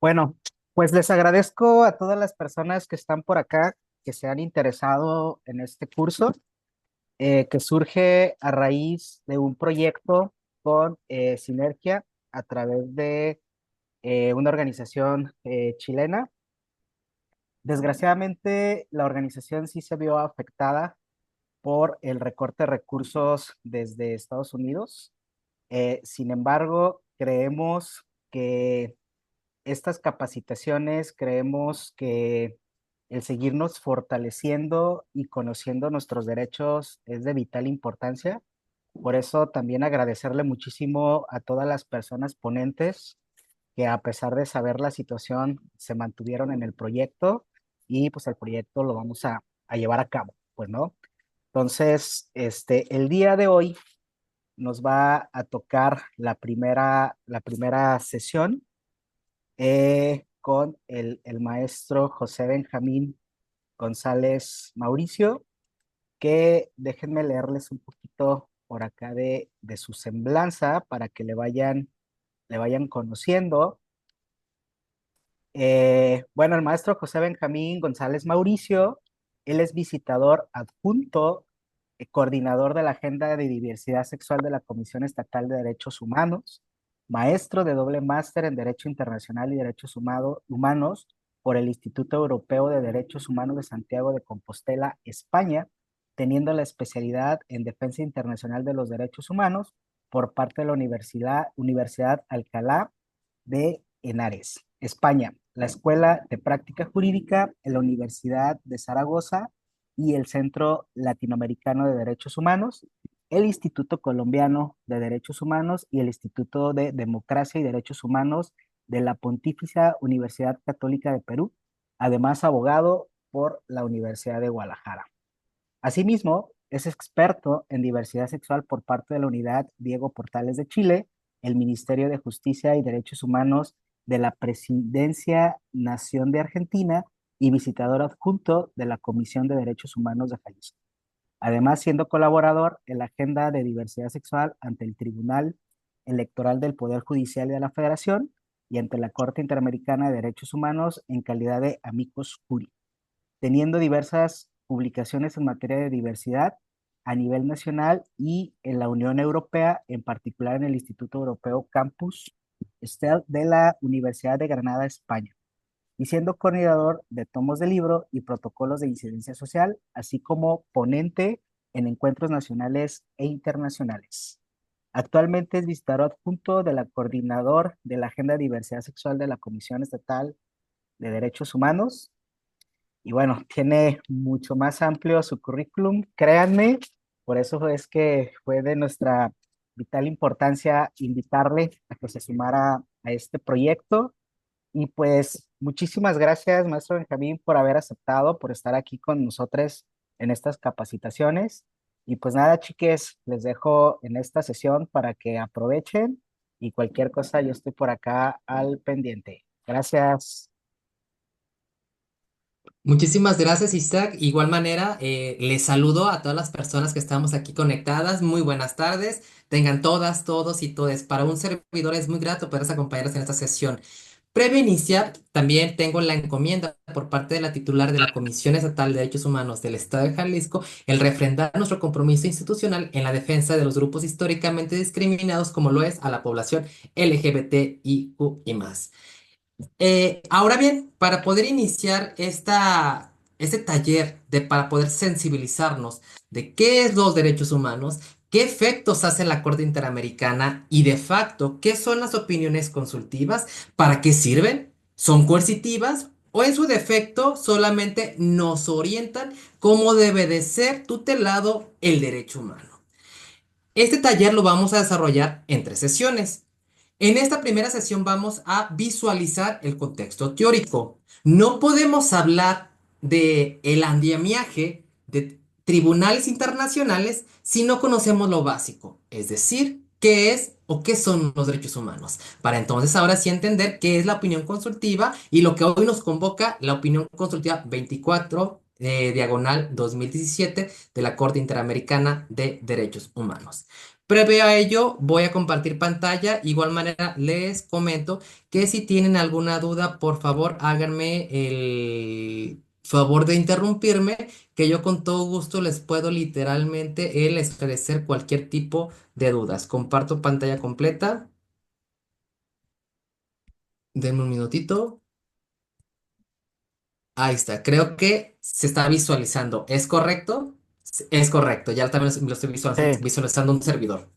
Bueno, pues les agradezco a todas las personas que están por acá, que se han interesado en este curso, que surge a raíz de un proyecto con Sinergia a través de una organización chilena. Desgraciadamente, la organización sí se vio afectada por el recorte de recursos desde Estados Unidos. Sin embargo, creemos que estas capacitaciones, creemos que el seguirnos fortaleciendo y conociendo nuestros derechos es de vital importancia. Por eso también agradecerle muchísimo a todas las personas ponentes que a pesar de saber la situación se mantuvieron en el proyecto y pues el proyecto lo vamos a llevar a cabo, pues, ¿no? Entonces, el día de hoy nos va a tocar la primera sesión con el maestro José Benjamín González Mauricio, que déjenme leerles un poquito por acá de su semblanza para que le vayan conociendo. Bueno, el maestro José Benjamín González Mauricio, él es visitador adjunto, coordinador de la Agenda de Diversidad Sexual de la Comisión Estatal de Derechos Humanos, maestro de doble máster en Derecho Internacional y Derechos Humanos por el Instituto Europeo de Derechos Humanos de Santiago de Compostela, España, teniendo la especialidad en Defensa Internacional de los Derechos Humanos por parte de la Universidad Alcalá de Henares, España, la Escuela de Práctica Jurídica en la Universidad de Zaragoza y el Centro Latinoamericano de Derechos Humanos, el Instituto Colombiano de Derechos Humanos y el Instituto de Democracia y Derechos Humanos de la Pontificia Universidad Católica de Perú, además abogado por la Universidad de Guadalajara. Asimismo, es experto en diversidad sexual por parte de la Unidad Diego Portales de Chile, el Ministerio de Justicia y Derechos Humanos de la Presidencia Nación de Argentina y visitador adjunto de la Comisión de Derechos Humanos de Jalisco. Además, siendo colaborador en la Agenda de Diversidad Sexual ante el Tribunal Electoral del Poder Judicial de la Federación y ante la Corte Interamericana de Derechos Humanos en calidad de amicus curiae, teniendo diversas publicaciones en materia de diversidad a nivel nacional y en la Unión Europea, en particular en el Instituto Europeo Campus Estel de la Universidad de Granada, España, y siendo coordinador de tomos de libro y protocolos de incidencia social, así como ponente en encuentros nacionales e internacionales. Actualmente es visitador adjunto de la coordinador de la Agenda de Diversidad Sexual de la Comisión Estatal de Derechos Humanos. Y bueno, tiene mucho más amplio su currículum, créanme, por eso es que fue de nuestra vital importancia invitarle a que se sumara a este proyecto. Y pues muchísimas gracias, maestro Benjamín, por haber aceptado, por estar aquí con nosotros en estas capacitaciones. Y pues nada, chiques, les dejo en esta sesión para que aprovechen y cualquier cosa, yo estoy por acá al pendiente. Gracias. Muchísimas gracias, Isaac. Igual manera, les saludo a todas las personas que estamos aquí conectadas. Muy buenas tardes. Tengan todas, todos y todes. Para un servidor es muy grato poder acompañarles en esta sesión. Previo a iniciar, también tengo la encomienda por parte de la titular de la Comisión Estatal de Derechos Humanos del Estado de Jalisco, el refrendar nuestro compromiso institucional en la defensa de los grupos históricamente discriminados, como lo es a la población LGBTIQ y más. Ahora bien, para poder iniciar este taller para poder sensibilizarnos de qué es los derechos humanos, qué efectos hace la Corte Interamericana y de facto qué son las opiniones consultivas, para qué sirven, son coercitivas o en su defecto solamente nos orientan cómo debe de ser tutelado el derecho humano. Este taller lo vamos a desarrollar en 3 sesiones. En esta primera sesión vamos a visualizar el contexto teórico. No podemos hablar de el andamiaje de tribunales internacionales si no conocemos lo básico, es decir, qué es o qué son los derechos humanos. Para entonces ahora sí entender qué es la opinión consultiva y lo que hoy nos convoca la opinión consultiva 24 diagonal 2017 de la Corte Interamericana de Derechos Humanos. Previo a ello, voy a compartir pantalla. Igual manera, les comento que si tienen alguna duda, por favor, háganme el favor de interrumpirme, que yo con todo gusto les puedo literalmente el esclarecer cualquier tipo de dudas. Comparto pantalla completa. Denme un minutito. Ahí está. Creo que se está visualizando. ¿Es correcto? Es correcto. Ya también lo estoy Sí, visualizando un servidor.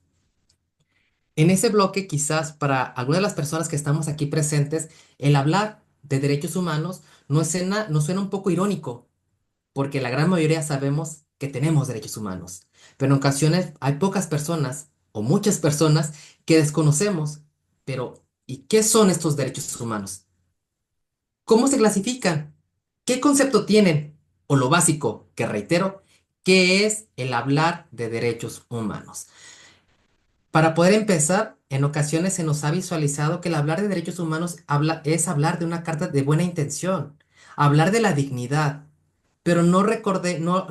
En ese bloque, quizás para algunas de las personas que estamos aquí presentes, el hablar de derechos humanos nos suena un poco irónico, porque la gran mayoría sabemos que tenemos derechos humanos, pero en ocasiones hay pocas personas o muchas personas que desconocemos, pero ¿y qué son estos derechos humanos? ¿Cómo se clasifican? ¿Qué concepto tienen? O lo básico, que reitero, ¿qué es el hablar de derechos humanos? Para poder empezar, en ocasiones se nos ha visualizado que el hablar de derechos humanos es hablar de una carta de buena intención, hablar de la dignidad, pero no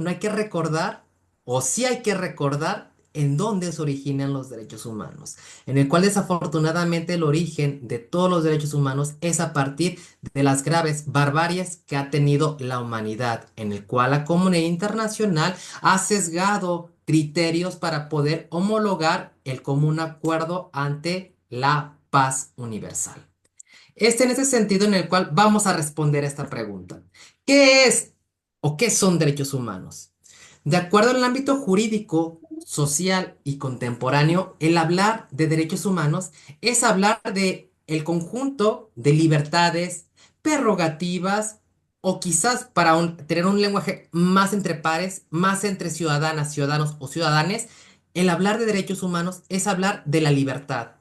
hay que recordar, o sí hay que recordar en dónde se originan los derechos humanos, en el cual desafortunadamente el origen de todos los derechos humanos es a partir de las graves barbaries que ha tenido la humanidad, en el cual la comunidad internacional ha sesgado criterios para poder homologar el común acuerdo ante la paz universal. En ese sentido en el cual vamos a responder esta pregunta. ¿Qué es o qué son derechos humanos? De acuerdo al ámbito jurídico, social y contemporáneo, el hablar de derechos humanos es hablar de el conjunto de libertades, prerrogativas o quizás para tener un lenguaje más entre pares, más entre ciudadanas, ciudadanos o ciudadanes, el hablar de derechos humanos es hablar de la libertad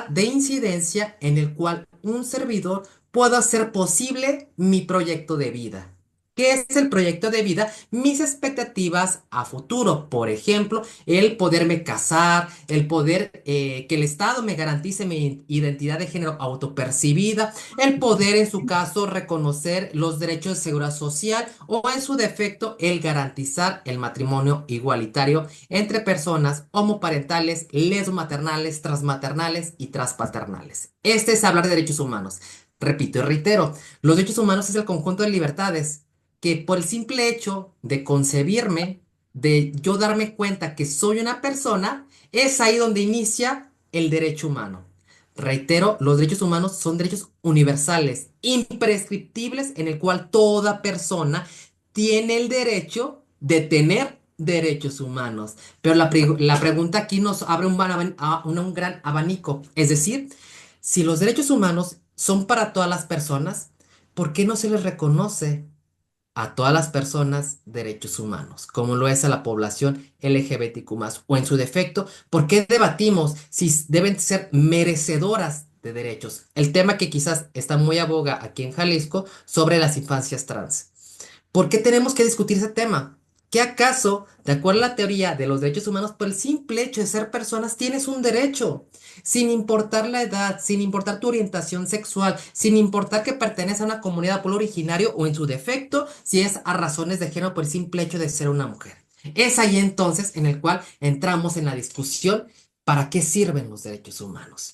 de incidencia en el cual un servidor pueda hacer posible mi proyecto de vida. ¿Qué es el proyecto de vida? Mis expectativas a futuro. Por ejemplo, el poderme casar, el poder que el Estado me garantice mi identidad de género autopercibida, el poder en su caso reconocer los derechos de seguridad social o en su defecto el garantizar el matrimonio igualitario entre personas homoparentales, lesbomaternales, transmaternales y transpaternales. Este es hablar de derechos humanos. Repito y reitero, los derechos humanos es el conjunto de libertades que por el simple hecho de concebirme, de yo darme cuenta que soy una persona, es ahí donde inicia el derecho humano. Reitero, los derechos humanos son derechos universales, imprescriptibles, en el cual toda persona tiene el derecho de tener derechos humanos. Pero la pregunta aquí nos abre un gran abanico. Es decir, si los derechos humanos son para todas las personas, ¿por qué no se les reconoce a todas las personas derechos humanos, como lo es a la población LGBTQ+, o en su defecto, por qué debatimos si deben ser merecedoras de derechos? El tema que quizás está muy a boga aquí en Jalisco sobre las infancias trans. ¿Por qué tenemos que discutir ese tema? ¿Qué acaso, de acuerdo a la teoría de los derechos humanos, por el simple hecho de ser personas, tienes un derecho? Sin importar la edad, sin importar tu orientación sexual, sin importar que perteneces a una comunidad de pueblo originario o en su defecto, si es a razones de género por el simple hecho de ser una mujer. Es ahí entonces en el cual entramos en la discusión para qué sirven los derechos humanos.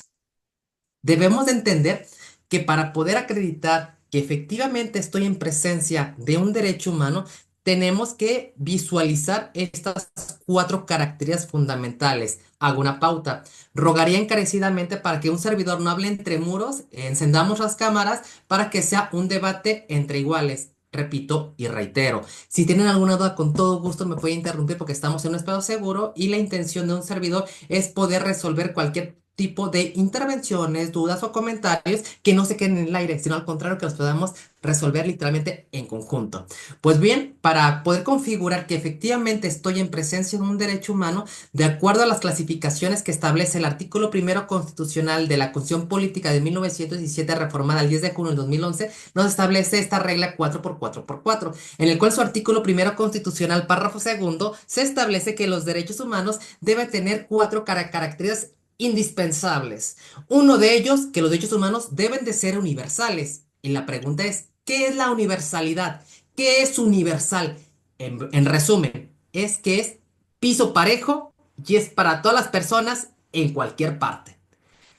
Debemos de entender que para poder acreditar que efectivamente estoy en presencia de un derecho humano, tenemos que visualizar estas cuatro características fundamentales. Hago una pauta. Rogaría encarecidamente para que un servidor no hable entre muros, encendamos las cámaras para que sea un debate entre iguales. Repito y reitero, si tienen alguna duda, con todo gusto me pueden interrumpir porque estamos en un espacio seguro y la intención de un servidor es poder resolver cualquier tipo de intervenciones, dudas o comentarios que no se queden en el aire, sino al contrario que los podamos resolver literalmente en conjunto. Pues bien, para poder configurar que efectivamente estoy en presencia de un derecho humano, de acuerdo a las clasificaciones que establece el artículo primero constitucional de la Constitución Política de 1917, reformada el 10 de junio del 2011, nos establece esta regla 4x4x4, en el cual su artículo primero constitucional, párrafo segundo, se establece que los derechos humanos deben tener cuatro características indispensables. Uno de ellos, que los derechos humanos deben de ser universales. Y la pregunta es, ¿qué es la universalidad? ¿Qué es universal? En resumen, es que es piso parejo y es para todas las personas en cualquier parte.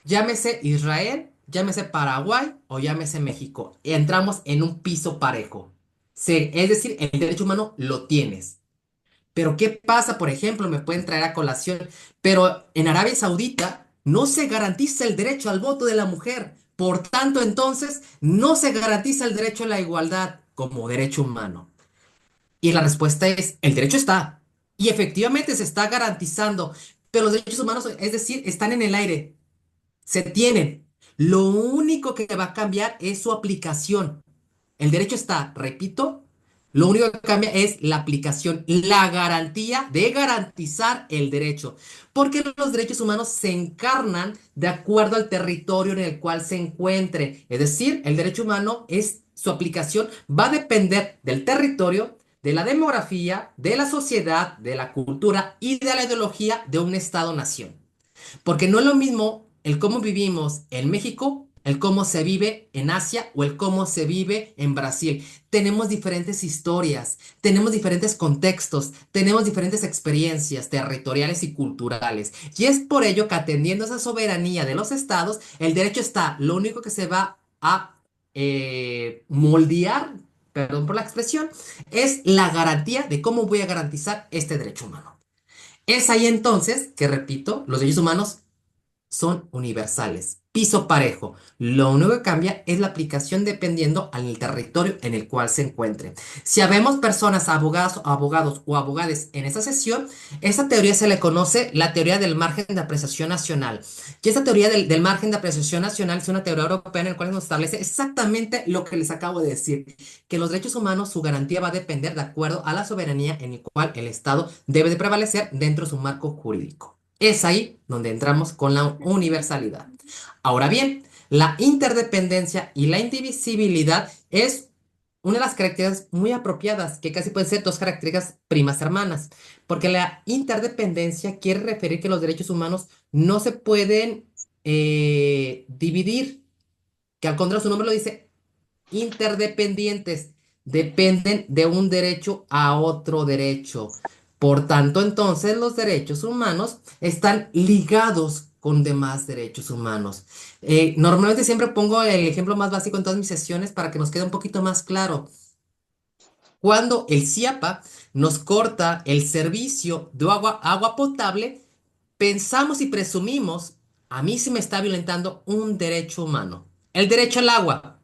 Llámese Israel, llámese Paraguay o llámese México. Entramos en un piso parejo. Es decir, el derecho humano lo tienes. Pero ¿qué pasa? Por ejemplo, me pueden traer a colación, pero en Arabia Saudita no se garantiza el derecho al voto de la mujer. Por tanto, entonces, no se garantiza el derecho a la igualdad como derecho humano. Y la respuesta es, el derecho está. Y efectivamente se está garantizando, pero los derechos humanos, es decir, están en el aire, se tienen. Lo único que va a cambiar es su aplicación. El derecho está, repito, lo único que cambia es la aplicación, la garantía de garantizar el derecho, porque los derechos humanos se encarnan de acuerdo al territorio en el cual se encuentre. Es decir, el derecho humano es su aplicación va a depender del territorio, de la demografía, de la sociedad, de la cultura y de la ideología de un Estado-nación. Porque no es lo mismo el cómo vivimos en México, el cómo se vive en Asia o el cómo se vive en Brasil. Tenemos diferentes historias, tenemos diferentes contextos, tenemos diferentes experiencias territoriales y culturales. Y es por ello que atendiendo a esa soberanía de los estados, el derecho está. Lo único que se va a moldear, perdón por la expresión, es la garantía de cómo voy a garantizar este derecho humano. Es ahí entonces que, repito, los derechos humanos son universales, piso parejo. Lo único que cambia es la aplicación dependiendo al territorio en el cual se encuentre. Si habemos personas, abogados o abogadas en esa sesión, esa teoría se le conoce la teoría del margen de apreciación nacional. Y esa teoría del margen de apreciación nacional es una teoría europea en la cual nos establece exactamente lo que les acabo de decir, que los derechos humanos, su garantía va a depender de acuerdo a la soberanía en el cual el Estado debe de prevalecer dentro de su marco jurídico. Es ahí donde entramos con la universalidad. Ahora bien, la interdependencia y la indivisibilidad es una de las características muy apropiadas, que casi pueden ser dos características primas hermanas, porque la interdependencia quiere referir que los derechos humanos no se pueden dividir, que al contrario su nombre lo dice, interdependientes, dependen de un derecho a otro derecho. Por tanto, entonces los derechos humanos están ligados con demás derechos humanos. Normalmente siempre pongo el ejemplo más básico en todas mis sesiones para que nos quede un poquito más claro. Cuando el CIAPA nos corta el servicio de agua potable, pensamos y presumimos, a mí se me está violentando un derecho humano, el derecho al agua.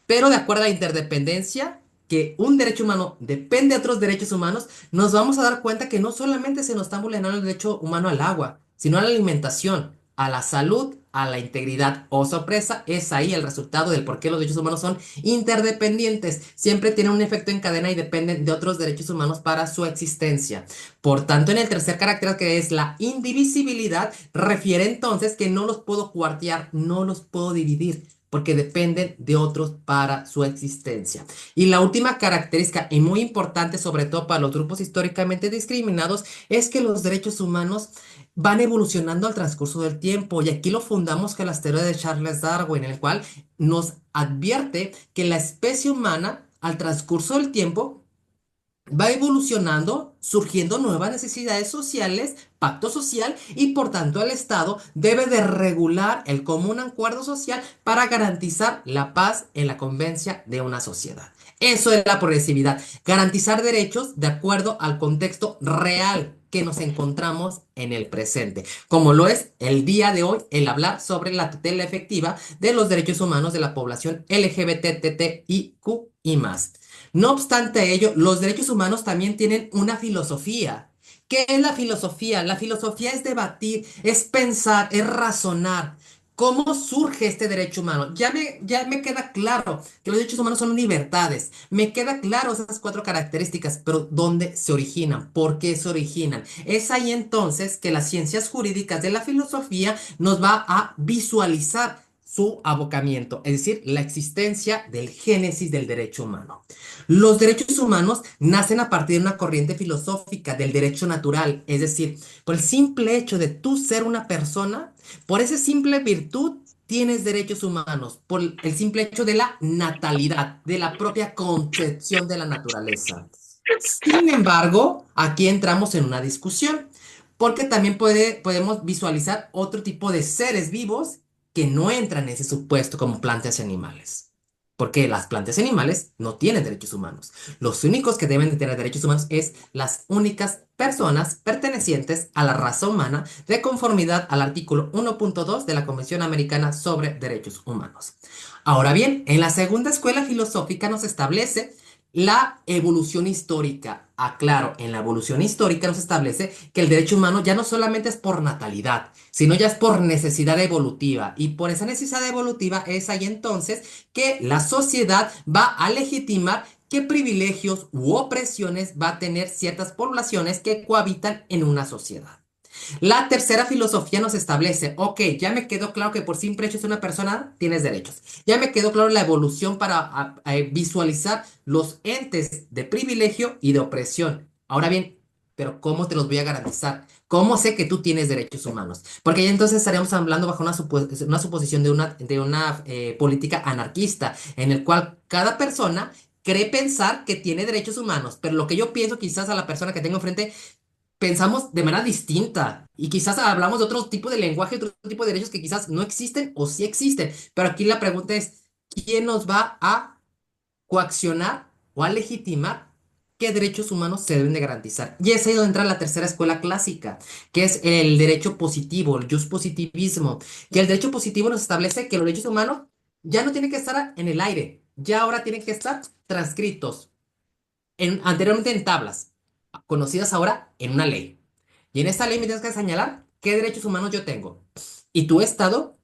Pero de acuerdo a la interdependencia, que un derecho humano depende de otros derechos humanos, nos vamos a dar cuenta que no solamente se nos está vulnerando el derecho humano al agua, sino a la alimentación, a la salud, a la integridad o sorpresa. Es ahí el resultado del por qué los derechos humanos son interdependientes. Siempre tienen un efecto en cadena y dependen de otros derechos humanos para su existencia. Por tanto, en el tercer carácter, que es la indivisibilidad, refiere entonces que no los puedo cuartear, no los puedo dividir porque dependen de otros para su existencia. Y la última característica, y muy importante sobre todo para los grupos históricamente discriminados, es que los derechos humanos van evolucionando al transcurso del tiempo. Y aquí lo fundamos con las teorías de Charles Darwin, en el cual nos advierte que la especie humana, al transcurso del tiempo, va evolucionando, surgiendo nuevas necesidades sociales, pacto social y por tanto el Estado debe de regular el común acuerdo social para garantizar la paz en la convivencia de una sociedad. Eso es la progresividad, garantizar derechos de acuerdo al contexto real que nos encontramos en el presente, como lo es el día de hoy el hablar sobre la tutela efectiva de los derechos humanos de la población LGBTTIQ y más. No obstante ello, los derechos humanos también tienen una filosofía. ¿Qué es la filosofía? La filosofía es debatir, es pensar, es razonar. ¿Cómo surge este derecho humano? Ya me queda claro que los derechos humanos son libertades. Me queda claro esas cuatro características, pero ¿dónde se originan? ¿Por qué se originan? Es ahí entonces que las ciencias jurídicas de la filosofía nos va a visualizar su abocamiento, es decir, la existencia del génesis del derecho humano. Los derechos humanos nacen a partir de una corriente filosófica del derecho natural, es decir, por el simple hecho de tú ser una persona, por esa simple virtud tienes derechos humanos, por el simple hecho de la natalidad, de la propia concepción de la naturaleza. Sin embargo, aquí entramos en una discusión. porque también podemos visualizar otro tipo de seres vivos que no entran en ese supuesto como plantas y animales. Porque las plantas y animales no tienen derechos humanos. Los únicos que deben de tener derechos humanos es las únicas personas pertenecientes a la raza humana de conformidad al artículo 1.2 de la Convención Americana sobre Derechos Humanos. Ahora bien, en la segunda escuela filosófica nos establece la evolución histórica. Aclaro, en la evolución histórica nos establece que el derecho humano ya no solamente es por natalidad, sino ya es por necesidad evolutiva. Y por esa necesidad evolutiva es ahí entonces que la sociedad va a legitimar qué privilegios u opresiones va a tener ciertas poblaciones que cohabitan en una sociedad. La tercera filosofía nos establece, ok, ya me quedó claro que por simple hecho es una persona, tienes derechos. Ya me quedó claro la evolución para visualizar los entes de privilegio y de opresión. Ahora bien, pero ¿cómo te los voy a garantizar? ¿Cómo sé que tú tienes derechos humanos? Porque ya entonces estaríamos hablando bajo una suposición de una política anarquista, en el cual cada persona cree pensar que tiene derechos humanos, pero lo que yo pienso quizás a la persona que tengo enfrente pensamos de manera distinta y quizás hablamos de otro tipo de lenguaje, otro tipo de derechos que quizás no existen o sí existen. Pero aquí la pregunta es, ¿quién nos va a coaccionar o a legitimar qué derechos humanos se deben de garantizar? Y es ahí donde entra la tercera escuela clásica, que es el derecho positivo, el positivismo. Y el derecho positivo nos establece que los derechos humanos ya no tienen que estar en el aire, ya ahora tienen que estar transcritos anteriormente en tablas, conocidas ahora en una ley. Y en esta ley me tienes que señalar qué derechos humanos yo tengo. Y tu Estado,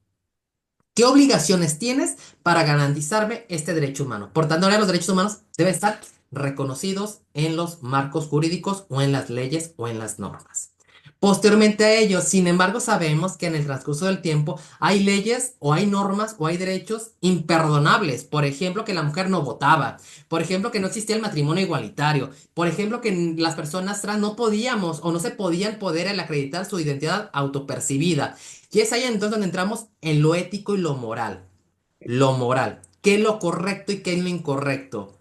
qué obligaciones tienes para garantizarme este derecho humano. Por tanto, ahora los derechos humanos deben estar reconocidos en los marcos jurídicos o en las leyes o en las normas. Posteriormente a ello, sin embargo, sabemos que en el transcurso del tiempo hay leyes o hay normas o hay derechos imperdonables. Por ejemplo, que la mujer no votaba. Por ejemplo, que no existía el matrimonio igualitario. Por ejemplo, que las personas trans no podíamos o no se podían poder el acreditar su identidad autopercibida. Y es ahí entonces donde entramos en lo ético y lo moral. Lo moral. ¿Qué es lo correcto y qué es lo incorrecto?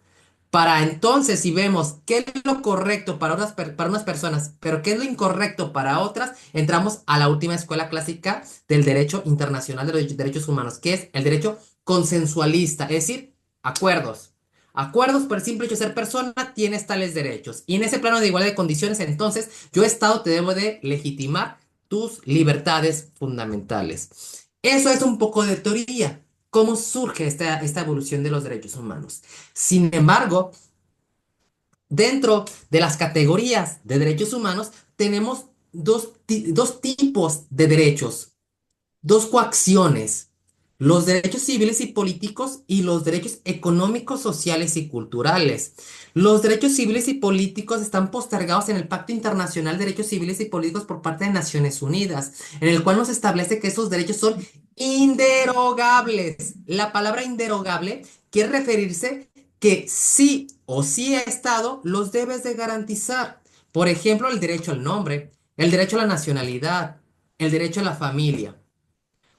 Para entonces, si vemos qué es lo correcto para unas personas, pero qué es lo incorrecto para otras, entramos a la última escuela clásica del derecho internacional de los derechos humanos, que es el derecho consensualista, es decir, acuerdos. Acuerdos por el simple hecho de ser persona, tienes tales derechos. Y en ese plano de igualdad de condiciones, entonces, yo Estado te debo de legitimar tus libertades fundamentales. Eso es un poco de teoría. ¿Cómo surge esta evolución de los derechos humanos? Sin embargo, dentro de las categorías de derechos humanos tenemos dos tipos de derechos, dos coacciones, los derechos civiles y políticos y los derechos económicos, sociales y culturales. Los derechos civiles y políticos están postergados en el Pacto Internacional de Derechos Civiles y Políticos por parte de Naciones Unidas, en el cual nos establece que esos derechos son inderogables. La palabra inderogable quiere referirse que sí o sí Estado los debes de garantizar. Por ejemplo, el derecho al nombre, el derecho a la nacionalidad, el derecho a la familia.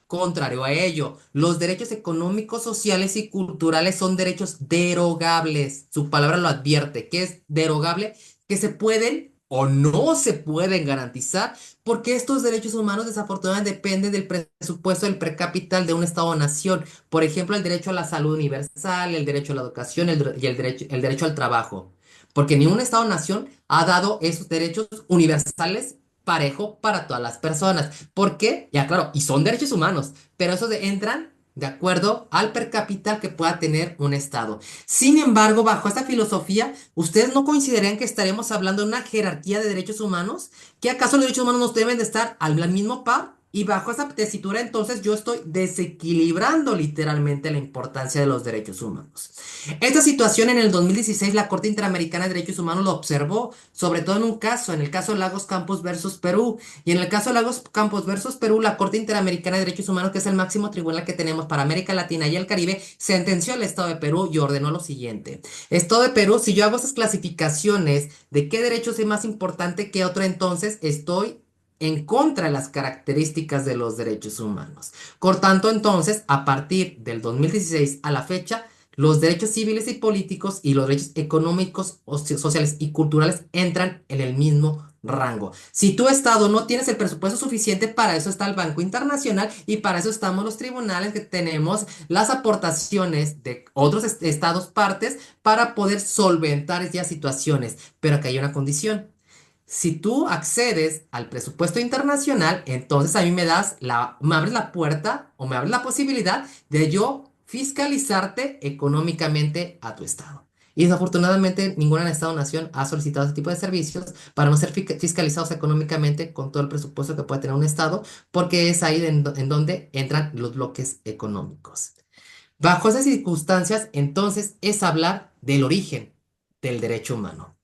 Contrario a ello, los derechos económicos, sociales y culturales son derechos derogables. Su palabra lo advierte, que es derogable, que se pueden o no se pueden garantizar, porque estos derechos humanos desafortunadamente dependen del presupuesto del per cápita de un Estado-nación. Por ejemplo, el derecho a la salud universal, el derecho a la educación y el derecho al trabajo. Porque ni un Estado-nación ha dado esos derechos universales parejo para todas las personas. ¿Por qué? Ya claro, y son derechos humanos, pero entran de acuerdo al per cápita que pueda tener un Estado. Sin embargo, bajo esta filosofía, ¿ustedes no consideran que estaremos hablando de una jerarquía de derechos humanos? ¿Que acaso los derechos humanos no deben de estar al mismo par? Y bajo esa tesitura, entonces yo estoy desequilibrando literalmente la importancia de los derechos humanos. Esta situación en el 2016 la Corte Interamericana de Derechos Humanos lo observó, sobre todo en un caso, en el caso Lagos Campos versus Perú. Y en el caso Lagos Campos versus Perú, la Corte Interamericana de Derechos Humanos, que es el máximo tribunal que tenemos para América Latina y el Caribe, sentenció al Estado de Perú y ordenó lo siguiente. Estado de Perú, si yo hago esas clasificaciones de qué derechos es más importante que otro, entonces estoy en contra de las características de los derechos humanos. Por tanto, entonces, a partir del 2016 a la fecha, los derechos civiles y políticos y los derechos económicos, sociales y culturales entran en el mismo rango. Si tu estado no tienes el presupuesto suficiente, para eso está el Banco Internacional y para eso estamos los tribunales que tenemos las aportaciones de otros estados partes para poder solventar esas situaciones. Pero que hay una condición. Si tú accedes al presupuesto internacional, entonces a mí me abres la puerta o me abres la posibilidad de yo fiscalizarte económicamente a tu estado. Y desafortunadamente ninguna estado-nación ha solicitado ese tipo de servicios para no ser fiscalizados económicamente con todo el presupuesto que puede tener un estado, porque es ahí en donde entran los bloques económicos. Bajo esas circunstancias, entonces es hablar del origen del derecho humano.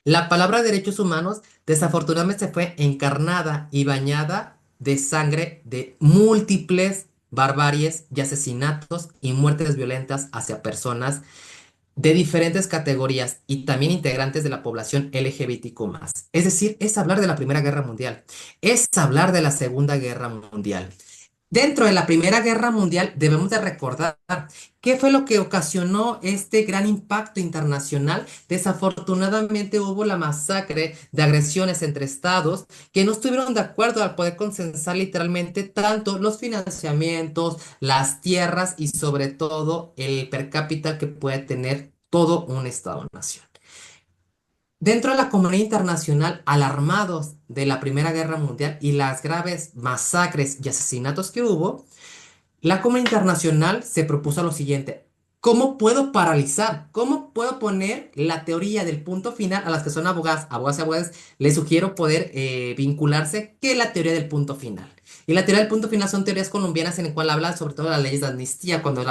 La palabra derechos humanos desafortunadamente se fue encarnada y bañada de sangre de múltiples barbaries y asesinatos y muertes violentas hacia personas de diferentes categorías y también integrantes de la población LGBTQ+. Es decir, es hablar de la Primera Guerra Mundial, es hablar de la Segunda Guerra Mundial. Dentro de la Primera Guerra Mundial debemos de recordar qué fue lo que ocasionó este gran impacto internacional. Desafortunadamente hubo la masacre de agresiones entre estados que no estuvieron de acuerdo al poder consensar literalmente tanto los financiamientos, las tierras y sobre todo el per cápita que puede tener todo un estado-nación. Dentro de la comunidad internacional, alarmados de la Primera Guerra Mundial y las graves masacres y asesinatos que hubo, la comunidad internacional se propuso lo siguiente: ¿cómo puedo paralizar? ¿Cómo puedo poner la teoría del punto final? A las que son abogadas y abogadas, les sugiero poder vincularse que la teoría del punto final. Y la teoría del punto final son teorías colombianas en la cual hablan sobre todo de las leyes de amnistía cuando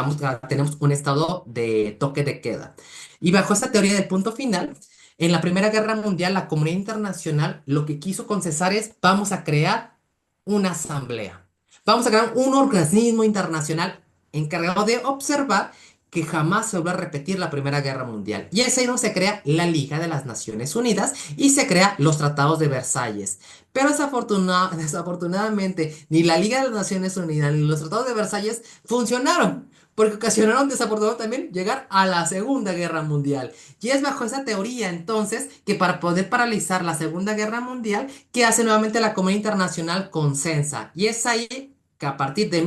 tenemos un estado de toque de queda. Y bajo esta teoría del punto final, en la Primera Guerra Mundial, la comunidad internacional lo que quiso concesar es: vamos a crear una asamblea. Vamos a crear un organismo internacional encargado de observar que jamás se vuelva a repetir la Primera Guerra Mundial. Y es ahí donde se crea la Liga de las Naciones Unidas y se crea los Tratados de Versalles. Pero desafortunadamente ni la Liga de las Naciones Unidas ni los Tratados de Versalles funcionaron, porque ocasionaron desafortunadamente también llegar a la Segunda Guerra Mundial. Y es bajo esa teoría entonces que para poder paralizar la Segunda Guerra Mundial, que hace nuevamente la comunidad internacional consensa. Y es ahí que a partir de,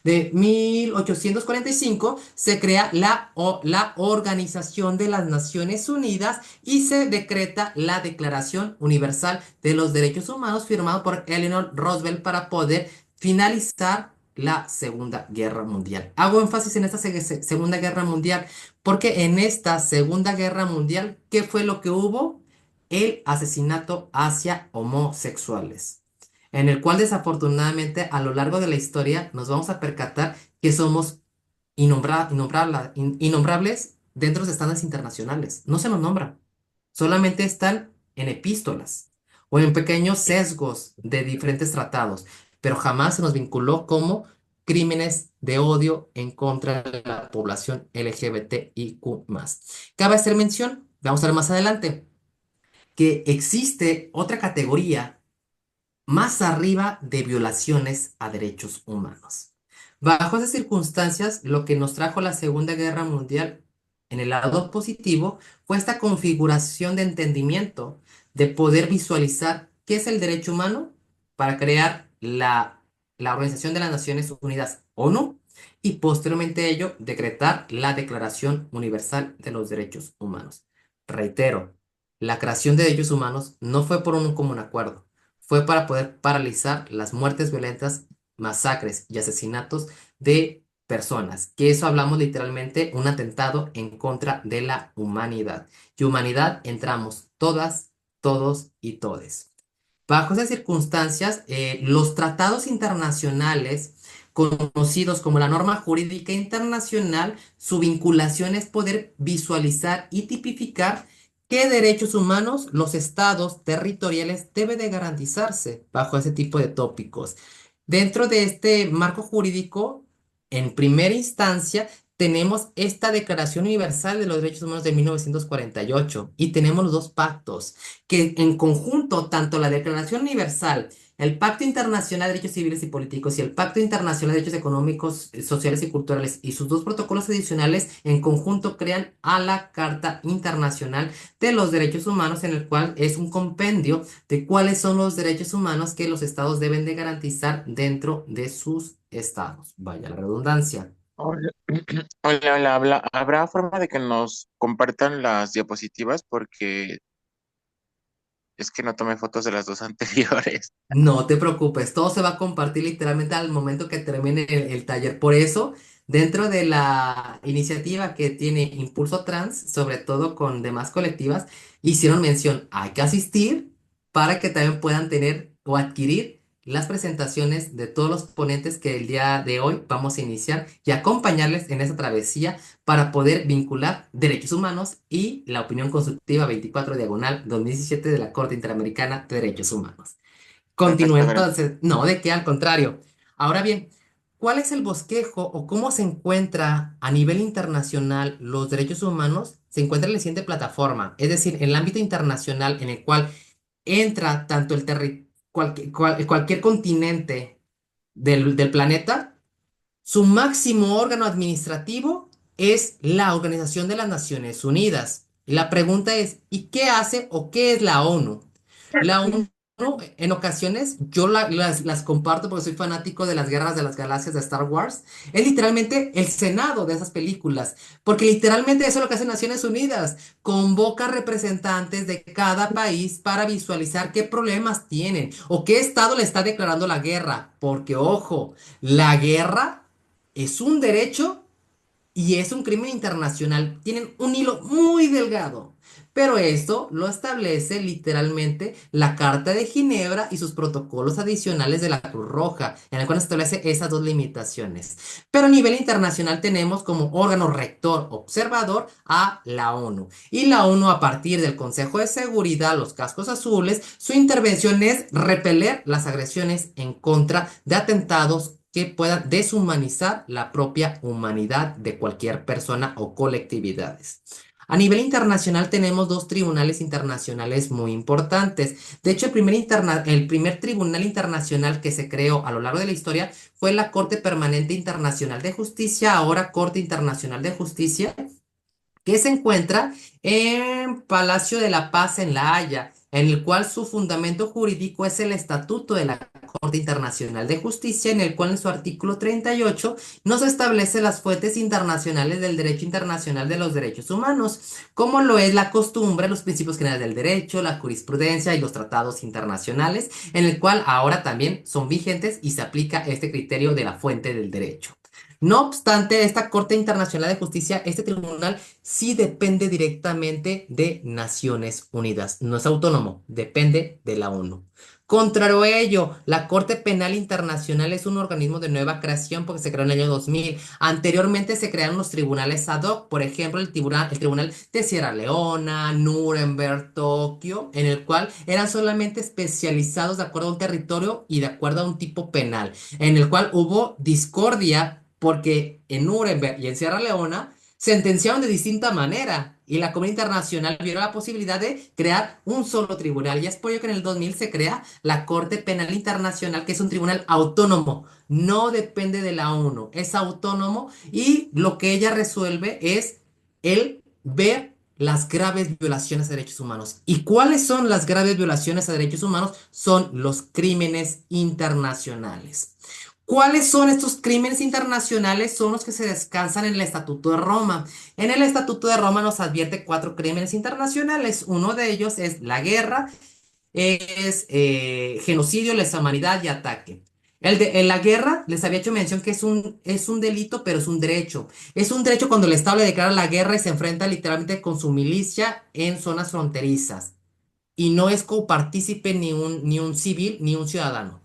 de 1845 se crea la Organización de las Naciones Unidas y se decreta la Declaración Universal de los Derechos Humanos firmado por Eleanor Roosevelt para poder finalizar la Segunda Guerra Mundial. Hago énfasis en esta Segunda Guerra Mundial porque en esta Segunda Guerra Mundial, ¿qué fue lo que hubo? El asesinato hacia homosexuales, en el cual desafortunadamente a lo largo de la historia nos vamos a percatar que somos innombrables dentro de los estándares internacionales. No se nos nombra, solamente están en epístolas o en pequeños sesgos de diferentes tratados, pero jamás se nos vinculó como crímenes de odio en contra de la población LGBTIQ+. Cabe hacer mención, vamos a ver más adelante, que existe otra categoría más arriba de violaciones a derechos humanos. Bajo esas circunstancias, lo que nos trajo la Segunda Guerra Mundial en el lado positivo fue esta configuración de entendimiento, de poder visualizar qué es el derecho humano para crear la Organización de las Naciones Unidas, ONU, y posteriormente a ello decretar la Declaración Universal de los Derechos Humanos. Reitero, la creación de derechos humanos no fue por un común acuerdo, fue para poder paralizar las muertes violentas, masacres y asesinatos de personas, que eso hablamos literalmente un atentado en contra de la humanidad. Y humanidad entramos todas, todos y todes. Bajo esas circunstancias, los tratados internacionales, conocidos como la norma jurídica internacional, su vinculación es poder visualizar y tipificar qué derechos humanos los estados territoriales deben de garantizarse bajo ese tipo de tópicos. Dentro de este marco jurídico, en primera instancia, tenemos esta Declaración Universal de los Derechos Humanos de 1948 y tenemos los dos pactos que en conjunto, tanto la Declaración Universal El Pacto Internacional de Derechos Civiles y Políticos y el Pacto Internacional de Derechos Económicos, Sociales y Culturales y sus dos protocolos adicionales en conjunto crean a la Carta Internacional de los Derechos Humanos, en el cual es un compendio de cuáles son los derechos humanos que los estados deben de garantizar dentro de sus estados. Vaya la redundancia. Hola, hola, ¿habrá forma de que nos compartan las diapositivas? Porque es que no tomé fotos de las dos anteriores. No te preocupes, todo se va a compartir literalmente al momento que termine el taller. Por eso, dentro de la iniciativa que tiene Impulso Trans, sobre todo con demás colectivas, hicieron mención, hay que asistir para que también puedan tener o adquirir las presentaciones de todos los ponentes que el día de hoy vamos a iniciar y acompañarles en esa travesía para poder vincular derechos humanos y la opinión consultiva 24 diagonal 2017 de la Corte Interamericana de Derechos Humanos. Continúe Perfecto, gracias. entonces. No, de qué, al contrario. Ahora bien, ¿cuál es el bosquejo o cómo se encuentra a nivel internacional los derechos humanos? Se encuentra en la siguiente plataforma, es decir, en el ámbito internacional en el cual entra tanto cualquier continente del planeta, su máximo órgano administrativo es la Organización de las Naciones Unidas. Y la pregunta es, ¿y qué hace o qué es la ONU? La ONU, en ocasiones, yo las comparto porque soy fanático de las Guerras de las Galaxias de Star Wars. Es literalmente el Senado de esas películas, porque literalmente eso es lo que hace Naciones Unidas. Convoca representantes de cada país para visualizar qué problemas tienen o qué estado le está declarando la guerra. Porque, ojo, la guerra es un derecho y es un crimen internacional. Tienen un hilo muy delgado. Pero esto lo establece literalmente la Carta de Ginebra y sus protocolos adicionales de la Cruz Roja, en el cual se establece esas dos limitaciones. Pero a nivel internacional tenemos como órgano rector observador a la ONU. Y la ONU, a partir del Consejo de Seguridad, los cascos azules, su intervención es repeler las agresiones en contra de atentados que puedan deshumanizar la propia humanidad de cualquier persona o colectividades. A nivel internacional tenemos dos tribunales internacionales muy importantes. De hecho, el primer tribunal internacional que se creó a lo largo de la historia fue la Corte Permanente Internacional de Justicia, ahora Corte Internacional de Justicia, que se encuentra en Palacio de la Paz en La Haya, en el cual su fundamento jurídico es el Estatuto de la Corte Internacional de Justicia, en el cual en su artículo 38 nos establece las fuentes internacionales del derecho internacional de los derechos humanos, como lo es la costumbre, los principios generales del derecho, la jurisprudencia y los tratados internacionales, en el cual ahora también son vigentes y se aplica este criterio de la fuente del derecho. No obstante, esta Corte Internacional de Justicia, este tribunal, sí depende directamente de Naciones Unidas. No es autónomo, depende de la ONU. Contrario a ello, la Corte Penal Internacional es un organismo de nueva creación porque se creó en el año 2000. Anteriormente se crearon los tribunales ad hoc, por ejemplo, el tribunal de Sierra Leona, Nuremberg, Tokio, en el cual eran solamente especializados de acuerdo a un territorio y de acuerdo a un tipo penal, en el cual hubo discordia porque en Nuremberg y en Sierra Leona sentenciaron de distinta manera y la comunidad internacional vio la posibilidad de crear un solo tribunal. Y es por ello que en el 2000 se crea la Corte Penal Internacional, que es un tribunal autónomo, no depende de la ONU, es autónomo y lo que ella resuelve es el ver las graves violaciones a derechos humanos. ¿Y cuáles son las graves violaciones a derechos humanos? Son los crímenes internacionales. ¿Cuáles son estos crímenes internacionales? Son los que se descansan en el Estatuto de Roma. En el Estatuto de Roma nos advierte cuatro crímenes internacionales. Uno de ellos es la guerra, es genocidio, lesa humanidad y ataque. En la guerra les había hecho mención que es un delito, pero es un derecho. Es un derecho cuando el Estado le declara la guerra y se enfrenta literalmente con su milicia en zonas fronterizas. Y no es copartícipe ni un civil ni un ciudadano.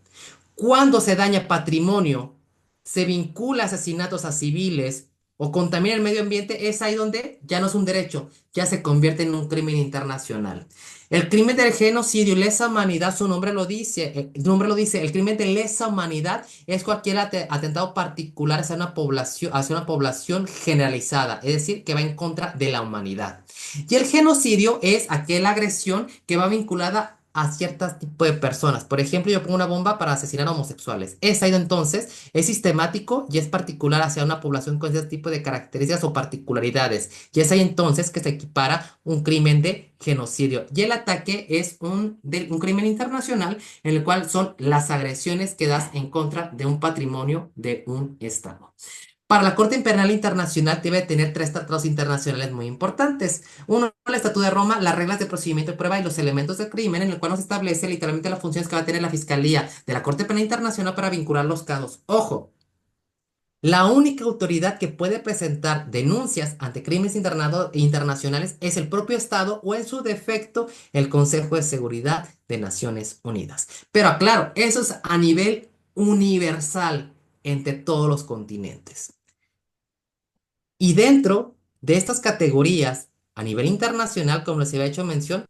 Cuando se daña patrimonio, se vincula asesinatos a civiles o contamina el medio ambiente, es ahí donde ya no es un derecho, ya se convierte en un crimen internacional. El crimen del genocidio y lesa humanidad, su nombre lo dice, el nombre lo dice, el crimen de lesa humanidad es cualquier atentado particular hacia una población generalizada, es decir, que va en contra de la humanidad. Y el genocidio es aquella agresión que va vinculada a ciertos tipos de personas. Por ejemplo, yo pongo una bomba para asesinar a homosexuales. Es ahí entonces, es sistemático y es particular hacia una población con ese tipo de características o particularidades. Y es ahí entonces que se equipara un crimen de genocidio. Y el ataque es un crimen internacional en el cual son las agresiones que das en contra de un patrimonio de un Estado. Para la Corte Penal Internacional debe tener tres tratados internacionales muy importantes. Uno, el Estatuto de Roma, las reglas de procedimiento de prueba y los elementos del crimen, en el cual nos establece literalmente las funciones que va a tener la Fiscalía de la Corte Penal Internacional para vincular los casos. Ojo, la única autoridad que puede presentar denuncias ante crímenes internacionales es el propio Estado o en su defecto el Consejo de Seguridad de Naciones Unidas. Pero aclaro, eso es a nivel universal entre todos los continentes. Y dentro de estas categorías, a nivel internacional, como les había hecho mención,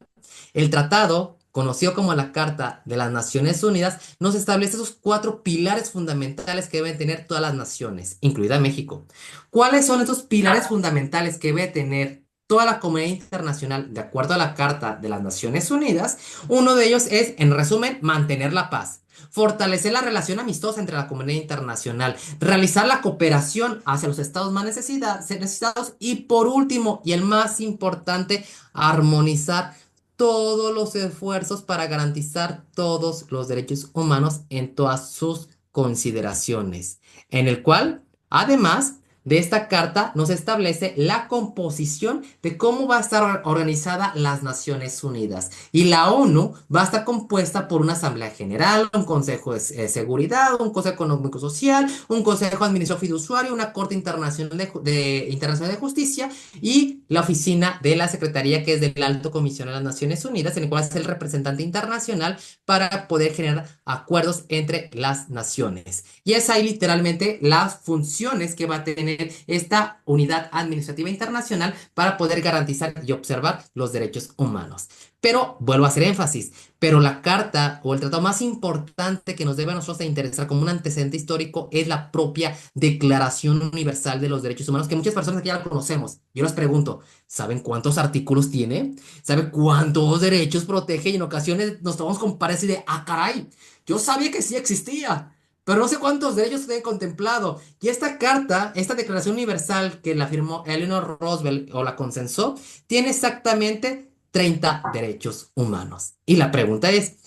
el tratado, conocido como la Carta de las Naciones Unidas, nos establece esos cuatro pilares fundamentales que deben tener todas las naciones, incluida México. ¿Cuáles son esos pilares fundamentales que debe tener toda la comunidad internacional de acuerdo a la Carta de las Naciones Unidas? Uno de ellos es, en resumen, mantener la paz. Fortalecer la relación amistosa entre la comunidad internacional, realizar la cooperación hacia los estados más necesitados y por último, y el más importante, armonizar todos los esfuerzos para garantizar todos los derechos humanos en todas sus consideraciones, en el cual, además de esta carta, nos establece la composición de cómo va a estar organizada las Naciones Unidas. Y la ONU va a estar compuesta por una Asamblea General, un Consejo de Seguridad, un Consejo Económico Social, un Consejo Administrativo Fiduciario, una Corte Internacional de Justicia y la oficina de la Secretaría, que es del Alto Comisionado de las Naciones Unidas, en el cual es el representante internacional para poder generar acuerdos entre las naciones. Y es ahí literalmente las funciones que va a tener esta unidad administrativa internacional para poder garantizar y observar los derechos humanos. Pero vuelvo a hacer énfasis, pero la carta o el tratado más importante que nos debe a nosotros de interesar como un antecedente histórico es la propia Declaración Universal de los Derechos Humanos, que muchas personas aquí ya la conocemos. Yo les pregunto, ¿saben cuántos artículos tiene? ¿Saben cuántos derechos protege? Y en ocasiones nos tomamos con pares y de, ah, caray, yo sabía que sí existía, pero no sé cuántos derechos tiene contemplado. Y esta carta, esta Declaración Universal que la firmó Eleanor Roosevelt o la consensó, tiene exactamente 30 derechos humanos. Y la pregunta es,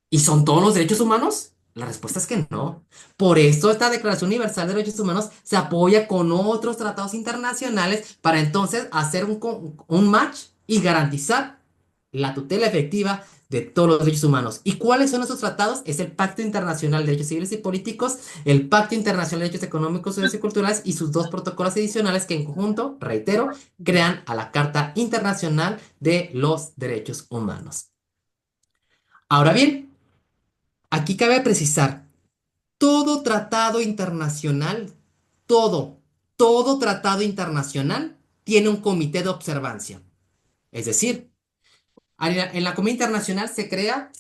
¿y son todos los derechos humanos? La respuesta es que no. Por eso esta Declaración Universal de Derechos Humanos se apoya con otros tratados internacionales para entonces hacer un match y garantizar la tutela efectiva de todos los derechos humanos. ¿Y cuáles son esos tratados? Es el Pacto Internacional de Derechos Civiles y Políticos, el Pacto Internacional de Derechos Económicos, Sociales y Culturales y sus dos protocolos adicionales que en conjunto, reitero, crean a la Carta Internacional de los Derechos Humanos. Ahora bien, aquí cabe precisar, todo tratado internacional, todo, todo tratado internacional tiene un comité de observancia. Es decir, en la comunidad internacional se crea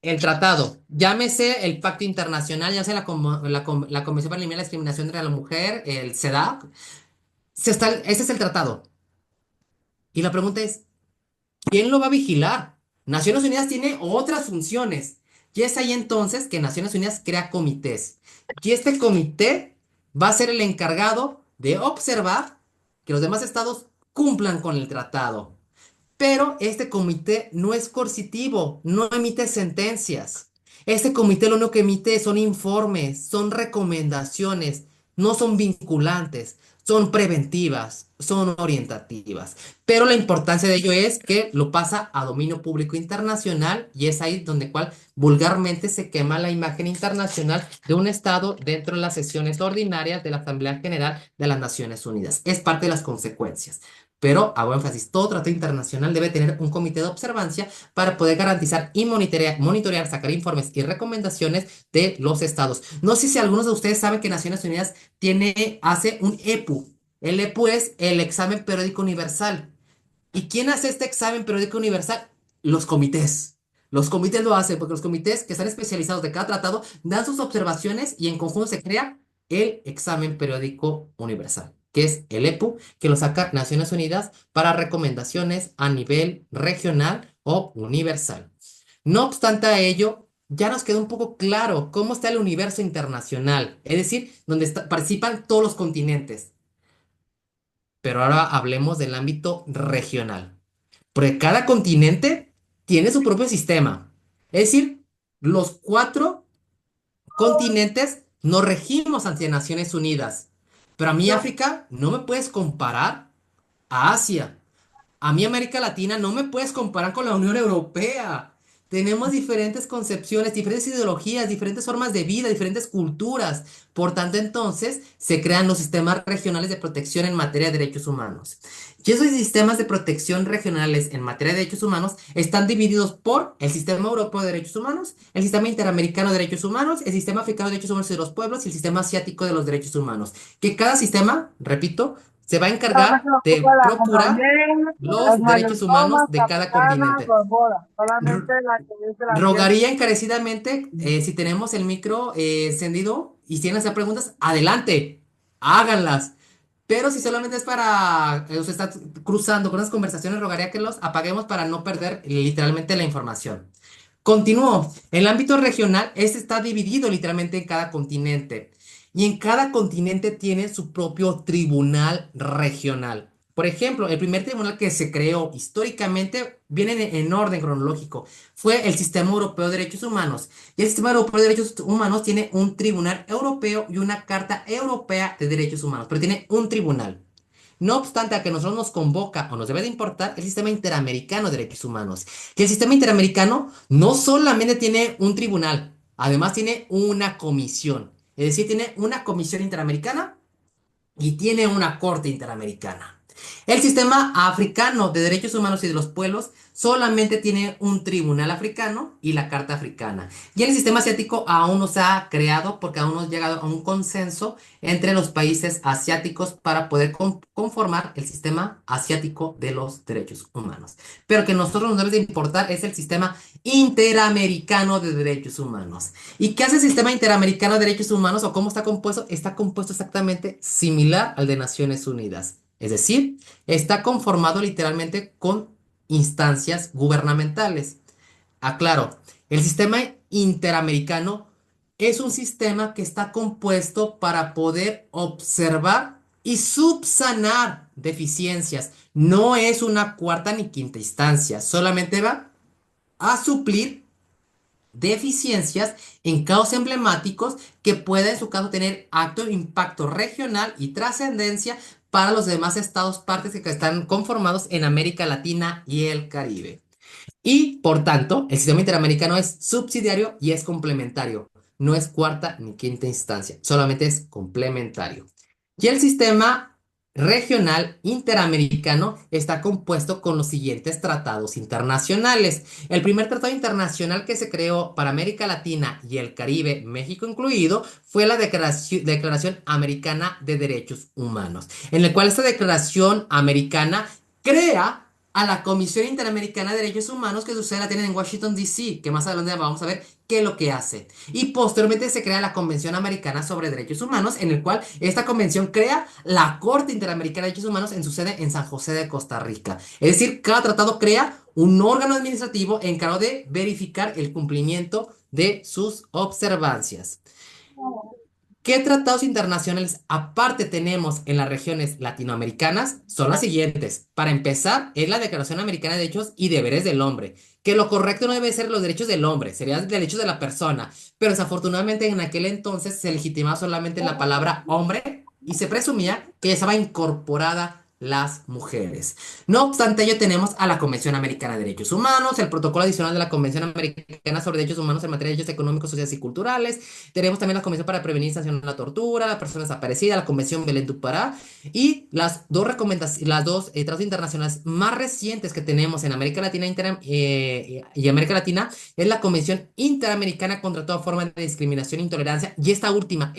el tratado, llámese el Pacto Internacional, ya sea la Convención para eliminar la discriminación de la mujer, el CEDAW, ese es el tratado. Y la pregunta es, ¿quién lo va a vigilar? Naciones Unidas tiene otras funciones. Y es ahí entonces que Naciones Unidas crea comités. Y este comité va a ser el encargado de observar que los demás estados cumplan con el tratado. Pero este comité no es coercitivo, no emite sentencias. Este comité lo único que emite son informes, son recomendaciones, no son vinculantes, son preventivas, son orientativas. Pero la importancia de ello es que lo pasa a dominio público internacional y es ahí donde cual vulgarmente se quema la imagen internacional de un Estado dentro de las sesiones ordinarias de la Asamblea General de las Naciones Unidas. Es parte de las consecuencias. Pero hago énfasis, todo tratado internacional debe tener un comité de observancia para poder garantizar y monitorear, sacar informes y recomendaciones de los estados. No sé si algunos de ustedes saben que Naciones Unidas hace un EPU. El EPU es el examen periódico universal. ¿Y quién hace este examen periódico universal? Los comités. Los comités lo hacen porque los comités que están especializados de cada tratado dan sus observaciones y en conjunto se crea el examen periódico universal, que es el EPU, que lo saca Naciones Unidas para recomendaciones a nivel regional o universal. No obstante a ello, ya nos quedó un poco claro cómo está el universo internacional, es decir, donde participan todos los continentes. Pero ahora hablemos del ámbito regional. Porque cada continente tiene su propio sistema. Es decir, los cuatro continentes nos regimos ante Naciones Unidas. Pero a mí África no me puedes comparar a Asia. A mí América Latina no me puedes comparar con la Unión Europea. Tenemos diferentes concepciones, diferentes ideologías, diferentes formas de vida, diferentes culturas. Por tanto, entonces, se crean los sistemas regionales de protección en materia de derechos humanos. Y esos sistemas de protección regionales en materia de derechos humanos están divididos por el Sistema Europeo de Derechos Humanos, el Sistema Interamericano de Derechos Humanos, el Sistema Africano de Derechos Humanos y de los Pueblos y el Sistema Asiático de los Derechos Humanos. Que cada sistema, repito, se va a Solamente encargar nos ocupa de la procurar compañera, las los derechos humanos mayordomas, de cada capitanas, continente. borbodas. R- Solamente la que dice la fiesta. Rogaría encarecidamente, si tenemos el micro encendido y tienen hacer preguntas, adelante, háganlas. Pero si solamente es para, se está cruzando con unas conversaciones, rogaría que los apaguemos para no perder literalmente la información. Continúo. En el ámbito regional, este está dividido literalmente en cada continente. Y en cada continente tiene su propio tribunal regional. Por ejemplo, el primer tribunal que se creó históricamente viene en orden cronológico. Fue el Sistema Europeo de Derechos Humanos. Y el Sistema Europeo de Derechos Humanos tiene un tribunal europeo y una Carta Europea de Derechos Humanos. Pero tiene un tribunal. No obstante a que nosotros nos convoca o nos debe de importar el Sistema Interamericano de Derechos Humanos. Que el Sistema Interamericano no solamente tiene un tribunal, además tiene una comisión. Es decir, tiene una comisión interamericana y tiene una corte interamericana. El sistema africano de derechos humanos y de los pueblos solamente tiene un tribunal africano y la carta africana. Y el sistema asiático aún no se ha creado porque aún no ha llegado a un consenso entre los países asiáticos para poder conformar el sistema asiático de los derechos humanos. Pero que nosotros nos debe de importar es el sistema interamericano de derechos humanos. ¿Y qué hace el sistema interamericano de derechos humanos o cómo está compuesto? Está compuesto exactamente similar al de Naciones Unidas. Es decir, está conformado literalmente con instancias gubernamentales. Aclaro, el sistema interamericano es un sistema que está compuesto para poder observar y subsanar deficiencias. No es una cuarta ni quinta instancia, solamente va a suplir deficiencias en casos emblemáticos que pueda en su caso tener alto impacto regional y trascendencia para los demás estados partes que están conformados en América Latina y el Caribe. Y por tanto, el sistema interamericano es subsidiario y es complementario. No es cuarta ni quinta instancia, solamente es complementario. Y el sistema regional interamericano está compuesto con los siguientes tratados internacionales. El primer tratado internacional que se creó para América Latina y el Caribe, México incluido, fue la Declaración Americana de Derechos Humanos, en el cual esta declaración americana crea a la Comisión Interamericana de Derechos Humanos que su sede la tienen en Washington, D.C., que más adelante vamos a ver qué es lo que hace. Y posteriormente se crea la Convención Americana sobre Derechos Humanos, en el cual esta convención crea la Corte Interamericana de Derechos Humanos en su sede en San José de Costa Rica. Es decir, cada tratado crea un órgano administrativo encargado de verificar el cumplimiento de sus observancias. ¿Qué tratados internacionales aparte tenemos en las regiones latinoamericanas? Son las siguientes. Para empezar, es la Declaración Americana de Derechos y Deberes del Hombre, que lo correcto no debe ser los derechos del hombre, serían los derechos de la persona, pero desafortunadamente en aquel entonces se legitimaba solamente la palabra hombre y se presumía que estaba incorporada las mujeres. No obstante ello, tenemos a la Convención Americana de Derechos Humanos, el protocolo adicional de la Convención Americana sobre Derechos Humanos en materia de derechos económicos, sociales y culturales. Tenemos también la Convención para prevenir y sancionar la tortura, la persona desaparecida, la Convención Belén du Pará y las dos recomendaciones, las dos tratados internacionales más recientes que tenemos en América Latina y América Latina es la Convención Interamericana contra toda forma de discriminación e intolerancia y esta última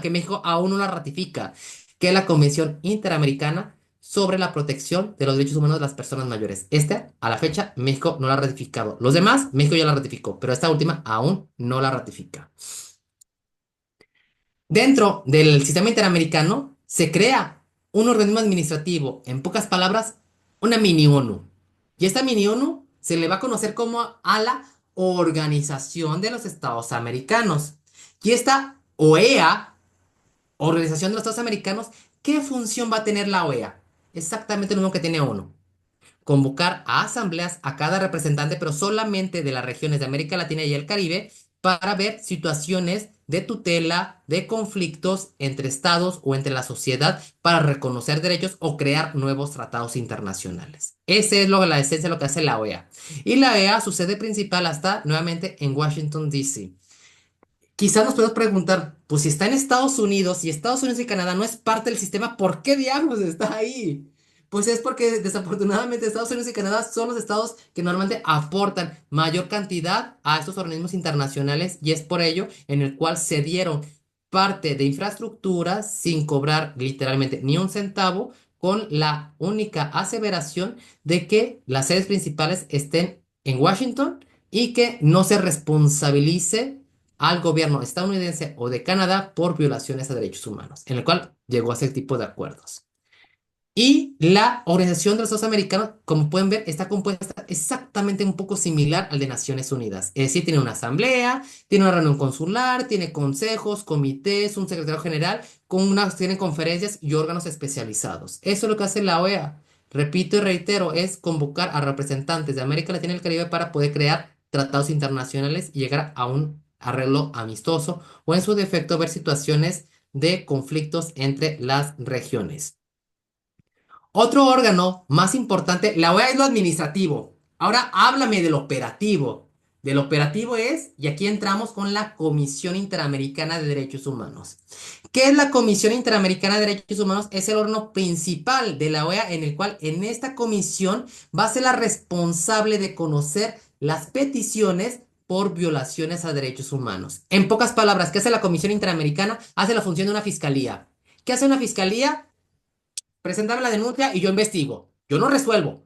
que México aún no la ratifica, que es la Convención Interamericana sobre la protección de los derechos humanos de las personas mayores. Esta, a la fecha, México no la ha ratificado. Los demás, México ya la ratificó, pero esta última aún no la ratifica. Dentro del sistema interamericano se crea un organismo administrativo, en pocas palabras, una mini ONU. Y esta mini ONU se le va a conocer como a la Organización de los Estados Americanos. Y esta OEA, Organización de los Estados Americanos, ¿qué función va a tener la OEA? Exactamente lo mismo que tiene ONU: convocar a asambleas a cada representante, pero solamente de las regiones de América Latina y el Caribe, para ver situaciones de tutela, de conflictos entre estados o entre la sociedad, para reconocer derechos o crear nuevos tratados internacionales. Esa es la esencia de lo que hace la OEA. Y la OEA, su sede principal está nuevamente en Washington, D.C. Quizás nos podemos preguntar, pues si está en Estados Unidos y Estados Unidos y Canadá no es parte del sistema, ¿por qué diablos está ahí? Pues es porque desafortunadamente Estados Unidos y Canadá son los estados que normalmente aportan mayor cantidad a estos organismos internacionales, y es por ello en el cual se dieron parte de infraestructura sin cobrar literalmente ni un centavo, con la única aseveración de que las sedes principales estén en Washington y que no se responsabilice al gobierno estadounidense o de Canadá por violaciones a derechos humanos, en el cual llegó a ese tipo de acuerdos. Y la Organización de los Estados Americanos, como pueden ver, está compuesta exactamente un poco similar al de Naciones Unidas. Es decir, tiene una asamblea, tiene una reunión consular, tiene consejos, comités, un secretario general, tiene conferencias y órganos especializados. Eso es lo que hace la OEA. Repito y reitero, es convocar a representantes de América Latina y el Caribe para poder crear tratados internacionales y llegar a un arreglo amistoso, o en su defecto ver situaciones de conflictos entre las regiones. Otro órgano más importante, la OEA, es lo administrativo. Ahora háblame del operativo. Del operativo es, y aquí entramos con la Comisión Interamericana de Derechos Humanos. ¿Qué es la Comisión Interamericana de Derechos Humanos? Es el órgano principal de la OEA, en el cual en esta comisión va a ser la responsable de conocer las peticiones por violaciones a derechos humanos. En pocas palabras, ¿qué hace la Comisión Interamericana? Hace la función de una fiscalía. ¿Qué hace una fiscalía? Preséntame la denuncia y yo investigo. Yo no resuelvo.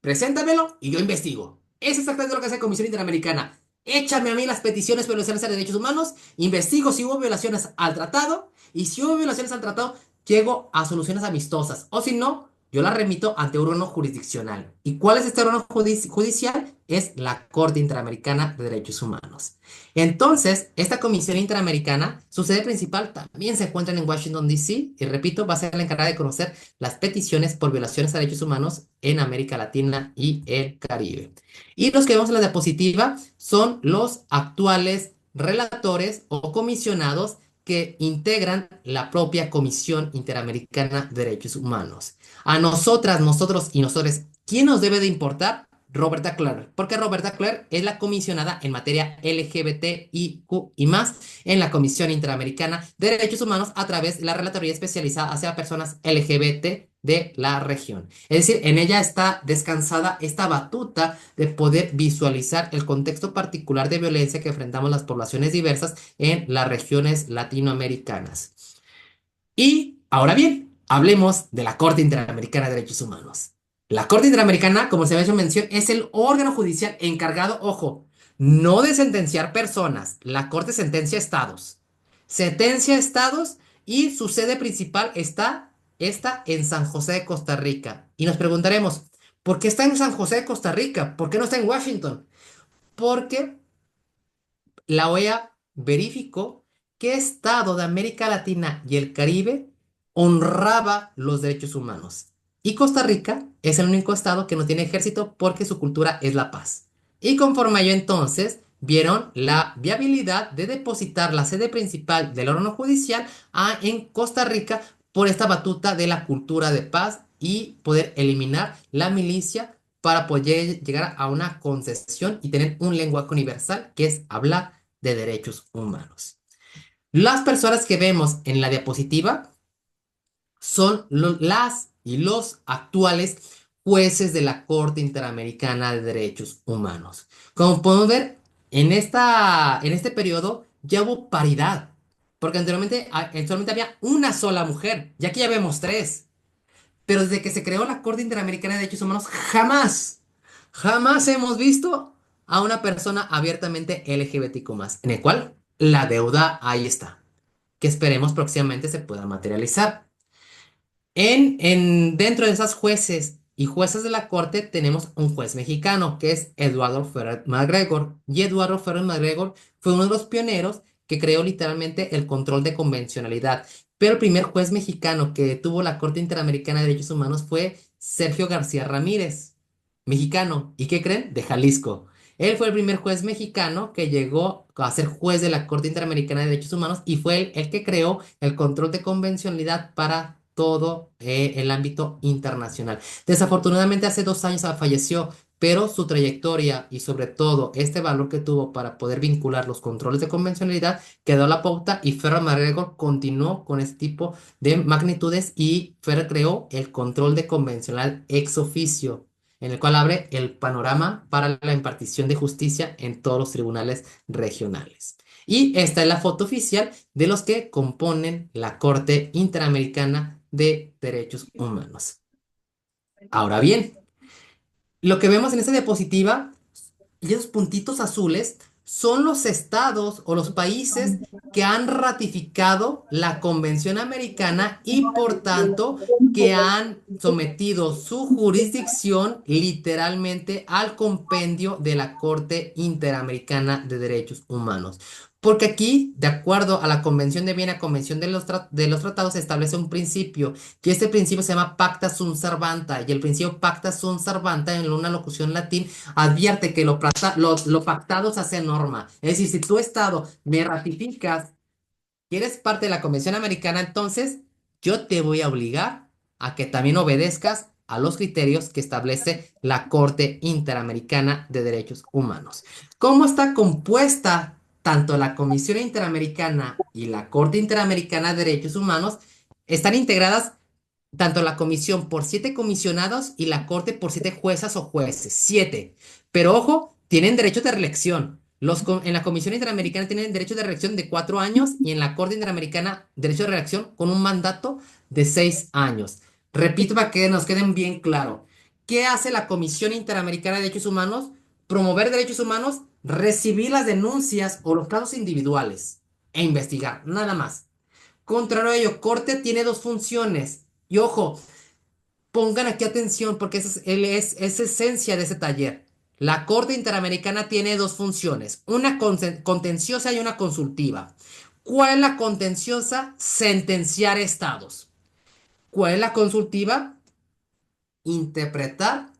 Preséntamelo y yo investigo. Es exactamente lo que hace la Comisión Interamericana. Échame a mí las peticiones por violaciones a derechos humanos, investigo si hubo violaciones al tratado, y si hubo violaciones al tratado, llego a soluciones amistosas. O si no, yo la remito ante un órgano jurisdiccional. ¿Y cuál es este órgano judicial? Es la Corte Interamericana de Derechos Humanos. Entonces, esta Comisión Interamericana, su sede principal también se encuentra en Washington, D.C., y repito, va a ser la encargada de conocer las peticiones por violaciones a derechos humanos en América Latina y el Caribe. Y los que vemos en la diapositiva son los actuales relatores o comisionados que integran la propia Comisión Interamericana de Derechos Humanos. A nosotras, nosotros y nosotros, ¿quién nos debe de importar? Roberta Clerk, porque Roberta Clerk es la comisionada en materia LGBTIQ y más en la Comisión Interamericana de Derechos Humanos, a través de la Relatoría Especializada hacia personas LGBT de la región. Es decir, en ella está descansada esta batuta de poder visualizar el contexto particular de violencia que enfrentamos las poblaciones diversas en las regiones latinoamericanas. Y ahora bien, hablemos de la Corte Interamericana de Derechos Humanos. La Corte Interamericana, como se había hecho mención, es el órgano judicial encargado, ojo, no de sentenciar personas. La Corte sentencia estados. Sentencia estados, y su sede principal está en San José de Costa Rica. Y nos preguntaremos, ¿por qué está en San José de Costa Rica? ¿Por qué no está en Washington? Porque la OEA verificó qué estado de América Latina y el Caribe honraba los derechos humanos. Y Costa Rica es el único estado que no tiene ejército, porque su cultura es la paz. Y conforme a ello, entonces, vieron la viabilidad de depositar la sede principal del órgano judicial en Costa Rica, por esta batuta de la cultura de paz, y poder eliminar la milicia para poder llegar a una concesión y tener un lenguaje universal, que es hablar de derechos humanos. Las personas que vemos en la diapositiva son las y los actuales jueces de la Corte Interamericana de Derechos Humanos. Como podemos ver, en este periodo ya hubo paridad, porque anteriormente había una sola mujer, y aquí ya vemos tres. Pero desde que se creó la Corte Interamericana de Derechos Humanos, jamás hemos visto a una persona abiertamente LGBTQ+, en el cual la deuda ahí está, que esperemos próximamente se pueda materializar. Dentro de esas jueces y jueces de la corte tenemos un juez mexicano, que es Eduardo Ferrer McGregor. Y Eduardo Ferrer McGregor fue uno de los pioneros que creó literalmente el control de convencionalidad. Pero el primer juez mexicano que tuvo la Corte Interamericana de Derechos Humanos fue Sergio García Ramírez, mexicano. ¿Y qué creen? De Jalisco. Él fue el primer juez mexicano que llegó a ser juez de la Corte Interamericana de Derechos Humanos y fue él el que creó el control de convencionalidad para todo el ámbito internacional. Desafortunadamente hace 2 años falleció, pero su trayectoria y sobre todo este valor que tuvo para poder vincular los controles de convencionalidad quedó a la pauta y Ferrer McGregor continuó con este tipo de magnitudes y Ferrer creó el control de convencional ex oficio, en el cual abre el panorama para la impartición de justicia en todos los tribunales regionales. Y esta es la foto oficial de los que componen la Corte Interamericana de Derechos Humanos. Ahora bien, lo que vemos en esta diapositiva y esos puntitos azules son los estados o los países que han ratificado la Convención Americana y por tanto que han sometido su jurisdicción literalmente al compendio de la Corte Interamericana de Derechos Humanos. Porque aquí, de acuerdo a la Convención de Viena, Convención de los Tratados, se establece un principio, que este principio se llama Pacta Sunt Servanda, y el principio Pacta Sunt Servanda en una locución latín advierte que lo pactado se hace norma. Es decir, si tu Estado me ratificas que eres parte de la Convención Americana, entonces yo te voy a obligar a que también obedezcas a los criterios que establece la Corte Interamericana de Derechos Humanos. ¿Cómo está compuesta tanto la Comisión Interamericana y la Corte Interamericana de Derechos Humanos? Están integradas tanto la comisión por 7 comisionados y la corte por 7 juezas o jueces. 7. Pero ojo, tienen derecho de reelección. En la Comisión Interamericana tienen derecho de reelección de 4 años y en la Corte Interamericana derecho de reelección con un mandato de 6 años. Repito para que nos queden bien claro. ¿Qué hace la Comisión Interamericana de Derechos Humanos? Promover derechos humanos, recibir las denuncias o los casos individuales e investigar, nada más. Contrario a ello, Corte tiene 2 funciones. Y ojo, pongan aquí atención porque esa es esencia de ese taller. La Corte Interamericana tiene 2 funciones, una contenciosa y una consultiva. ¿Cuál es la contenciosa? Sentenciar estados. ¿Cuál es la consultiva? Interpretar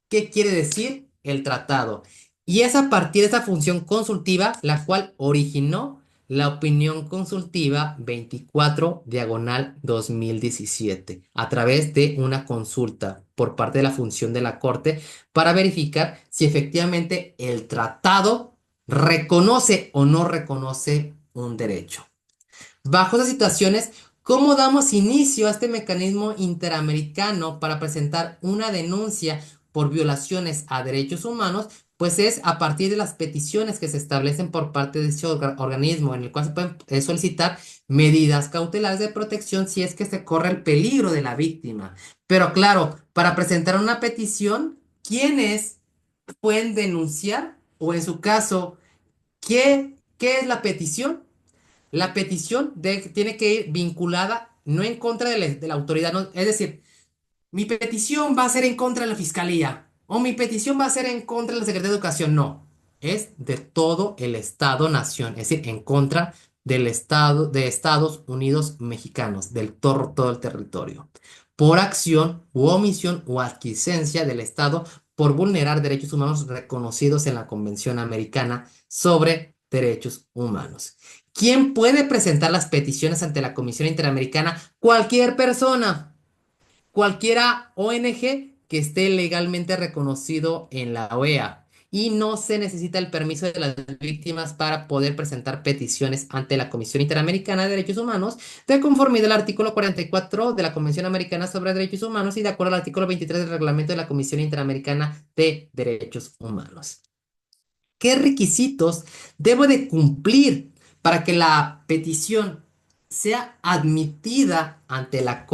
qué quiere decir el tratado. Y es a partir de esa función consultiva la cual originó la opinión consultiva 24 diagonal 2017 a través de una consulta por parte de la función de la Corte para verificar si efectivamente el tratado reconoce o no reconoce un derecho. Bajo esas situaciones, ¿cómo damos inicio a este mecanismo interamericano para presentar una denuncia por violaciones a derechos humanos? Pues es a partir de las peticiones que se establecen por parte de ese organismo, en el cual se pueden solicitar medidas cautelares de protección si es que se corre el peligro de la víctima. Pero claro, para presentar una petición, ¿quiénes pueden denunciar? O en su caso, ¿qué es la petición? La petición tiene que ir vinculada, no en contra de la autoridad, es decir, mi petición va a ser en contra de la fiscalía o mi petición va a ser en contra de la Secretaría de Educación. No, es de todo el Estado-nación, es decir, en contra del Estado, de Estados Unidos mexicanos, todo el territorio, por acción u omisión o adquiescencia del Estado por vulnerar derechos humanos reconocidos en la Convención Americana sobre Derechos Humanos. ¿Quién puede presentar las peticiones ante la Comisión Interamericana? Cualquier persona, cualquiera ONG que esté legalmente reconocido en la OEA. Y no se necesita el permiso de las víctimas para poder presentar peticiones ante la Comisión Interamericana de Derechos Humanos, de conformidad al artículo 44 de la Convención Americana sobre Derechos Humanos y de acuerdo al artículo 23 del Reglamento de la Comisión Interamericana de Derechos Humanos. ¿Qué requisitos debo de cumplir para que la petición sea admitida ante la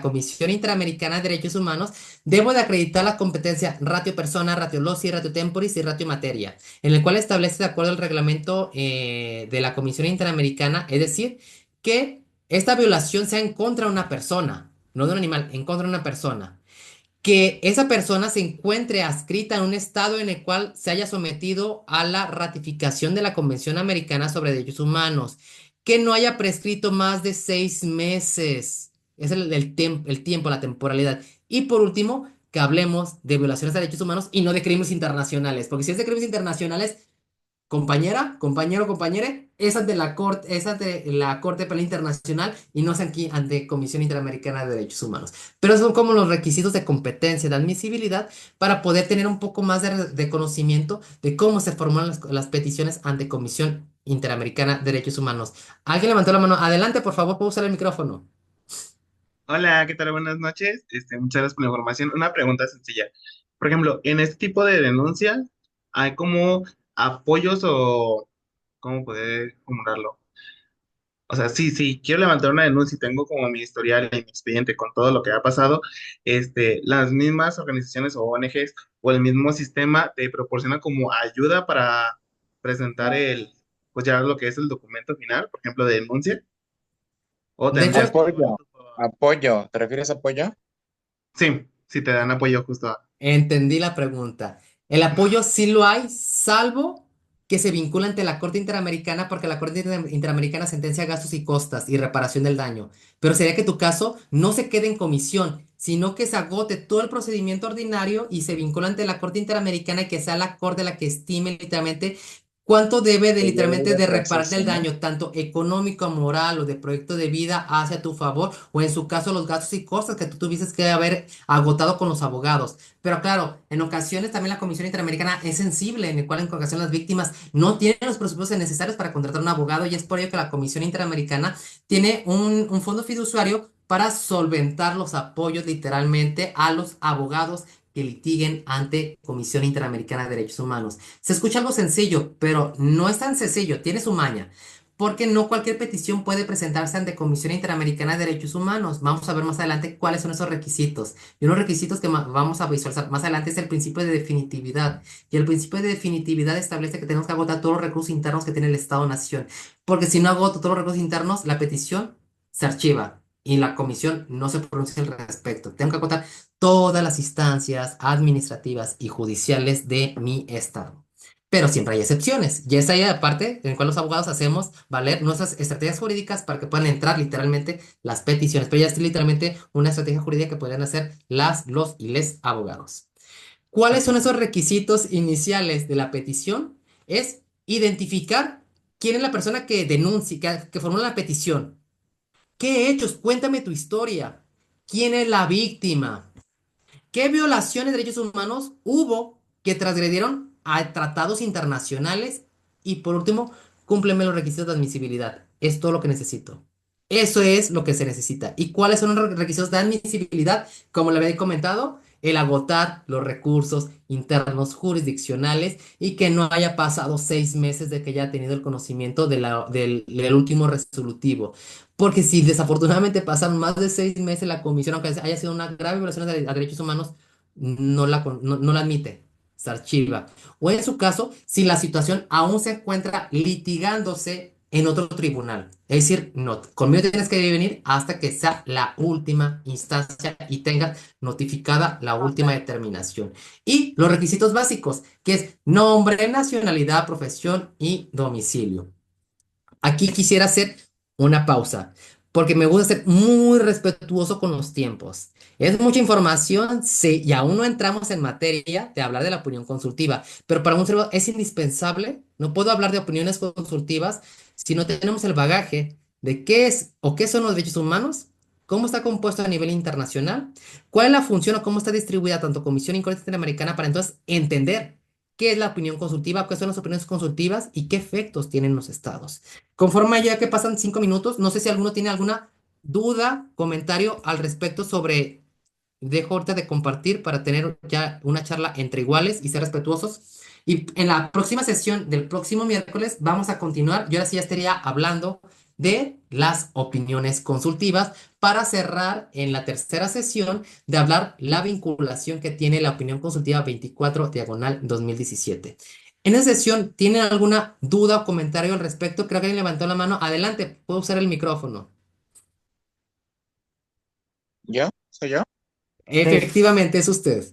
Comisión Interamericana de Derechos Humanos? Debo de acreditar la competencia ratio persona, ratio loci, ratio temporis y ratio materia, en el cual establece de acuerdo al reglamento de la Comisión Interamericana, es decir, que esta violación sea en contra de una persona, no de un animal, en contra de una persona. que esa persona se encuentre adscrita en un estado en el cual se haya sometido a la ratificación de la Convención Americana sobre Derechos Humanos, que no haya prescrito más de 6 meses. Es el tiempo, la temporalidad. Y por último, que hablemos de violaciones de derechos humanos y no de crímenes internacionales, porque si es de crímenes internacionales, compañera, compañero, compañere, esa de la Corte Penal Internacional y no es aquí ante Comisión Interamericana de Derechos Humanos. Pero son como los requisitos de competencia, de admisibilidad, para poder tener un poco más de conocimiento de cómo se formulan las peticiones ante Comisión Interamericana de Derechos Humanos. ¿Alguien levantó la mano? Adelante, por favor, puedo usar el micrófono. Hola, ¿qué tal? Buenas noches. Muchas gracias por la información. Una pregunta sencilla. Por ejemplo, en este tipo de denuncias, ¿hay como apoyos o cómo poder formularlo? O sea, sí, sí, quiero levantar una denuncia y tengo como mi historial y mi expediente con todo lo que ha pasado. Las mismas organizaciones o ONGs o el mismo sistema te proporciona como ayuda para presentar pues ya lo que es el documento final, por ejemplo, de denuncia, o De hecho, tendrías que llevar Apoyo, tu... apoyo. ¿Te refieres a apoyo? Sí, sí te dan apoyo justo. entendí la pregunta. El apoyo sí lo hay, salvo que se vincula ante la Corte Interamericana, porque la Corte Interamericana sentencia gastos y costas y reparación del daño. Pero sería que tu caso no se quede en comisión, sino que se agote todo el procedimiento ordinario y se vincula ante la Corte Interamericana y que sea la Corte la que estime literalmente cuánto debe de Que lleve literalmente de de reparar proceso, el ¿no? daño, tanto económico, moral o de proyecto de vida hacia tu favor, o en su caso los gastos y costas que tú tuvieses que haber agotado con los abogados. Pero claro, en ocasiones también la Comisión Interamericana es sensible, en el cual en ocasiones las víctimas no tienen los presupuestos necesarios para contratar un abogado y es por ello que la Comisión Interamericana tiene un fondo fiduciario para solventar los apoyos literalmente a los abogados que litiguen ante Comisión Interamericana de Derechos Humanos. Se escucha algo sencillo, pero no es tan sencillo, tiene su maña. Porque no cualquier petición puede presentarse ante Comisión Interamericana de Derechos Humanos. Vamos a ver más adelante cuáles son esos requisitos. Y unos requisitos que vamos a visualizar más adelante es el principio de definitividad. Y el principio de definitividad establece que tenemos que agotar todos los recursos internos que tiene el Estado-Nación. Porque si no agoto todos los recursos internos, la petición se archiva y la comisión no se pronuncia al respecto. Tengo que agotar todas las instancias administrativas y judiciales de mi Estado. Pero siempre hay excepciones. Y esa es la parte en la cual los abogados hacemos valer nuestras estrategias jurídicas para que puedan entrar literalmente las peticiones. Pero ya es literalmente una estrategia jurídica que podrían hacer los y les abogados. ¿Cuáles son esos requisitos iniciales de la petición? Es identificar quién es la persona que denuncia, que formula la petición. ¿Qué hechos? Cuéntame tu historia. ¿Quién es la víctima? ¿Qué violaciones de derechos humanos hubo que transgredieron a tratados internacionales? Y por último, cúmpleme los requisitos de admisibilidad. Es todo lo que necesito. Eso es lo que se necesita. ¿Y cuáles son los requisitos de admisibilidad? Como le había comentado, el agotar los recursos internos jurisdiccionales y que no haya pasado 6 meses de que haya tenido el conocimiento del último resolutivo. Porque si desafortunadamente pasan más de 6 meses, la comisión, aunque haya sido una grave violación a derechos humanos, no la admite, se archiva. O en su caso, si la situación aún se encuentra litigándose en otro tribunal. Es decir, no, conmigo tienes que venir hasta que sea la última instancia y tengas notificada la última determinación. Y los requisitos básicos, que es nombre, nacionalidad, profesión y domicilio. Aquí quisiera hacer una pausa, porque me gusta ser muy respetuoso con los tiempos. Es mucha información, sí, y aún no entramos en materia de hablar de la opinión consultiva, pero para un servidor es indispensable, no puedo hablar de opiniones consultivas si no tenemos el bagaje de qué es o qué son los derechos humanos, cómo está compuesto a nivel internacional, cuál es la función o cómo está distribuida tanto Comisión y Corte Interamericana para entonces entender qué es la opinión consultiva, qué son las opiniones consultivas y qué efectos tienen los estados. Conforme ya que pasan 5 minutos, no sé si alguno tiene alguna duda, comentario al respecto sobre, dejo ahorita de compartir para tener ya una charla entre iguales y ser respetuosos. Y en la próxima sesión del próximo miércoles vamos a continuar. Yo ahora sí ya estaría hablando de las opiniones consultivas para cerrar en la tercera sesión de hablar la vinculación que tiene la opinión consultiva 24 diagonal 2017. En esa sesión, ¿tienen alguna duda o comentario al respecto? Creo que alguien levantó la mano. Adelante, puedo usar el micrófono. ¿Yo? ¿Soy yo? De, Efectivamente, es usted.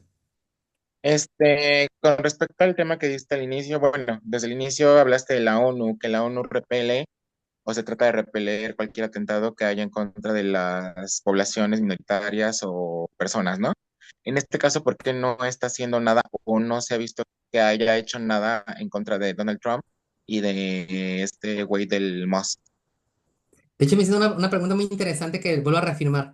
Con respecto al tema que diste al inicio, bueno, desde el inicio hablaste de la ONU, que la ONU repele o se trata de repeler cualquier atentado que haya en contra de las poblaciones minoritarias o personas, ¿no? En este caso, ¿por qué no está haciendo nada o no se ha visto que haya hecho nada en contra de Donald Trump y de este güey del Musk? De hecho, me hicieron una pregunta muy interesante que vuelvo a reafirmar.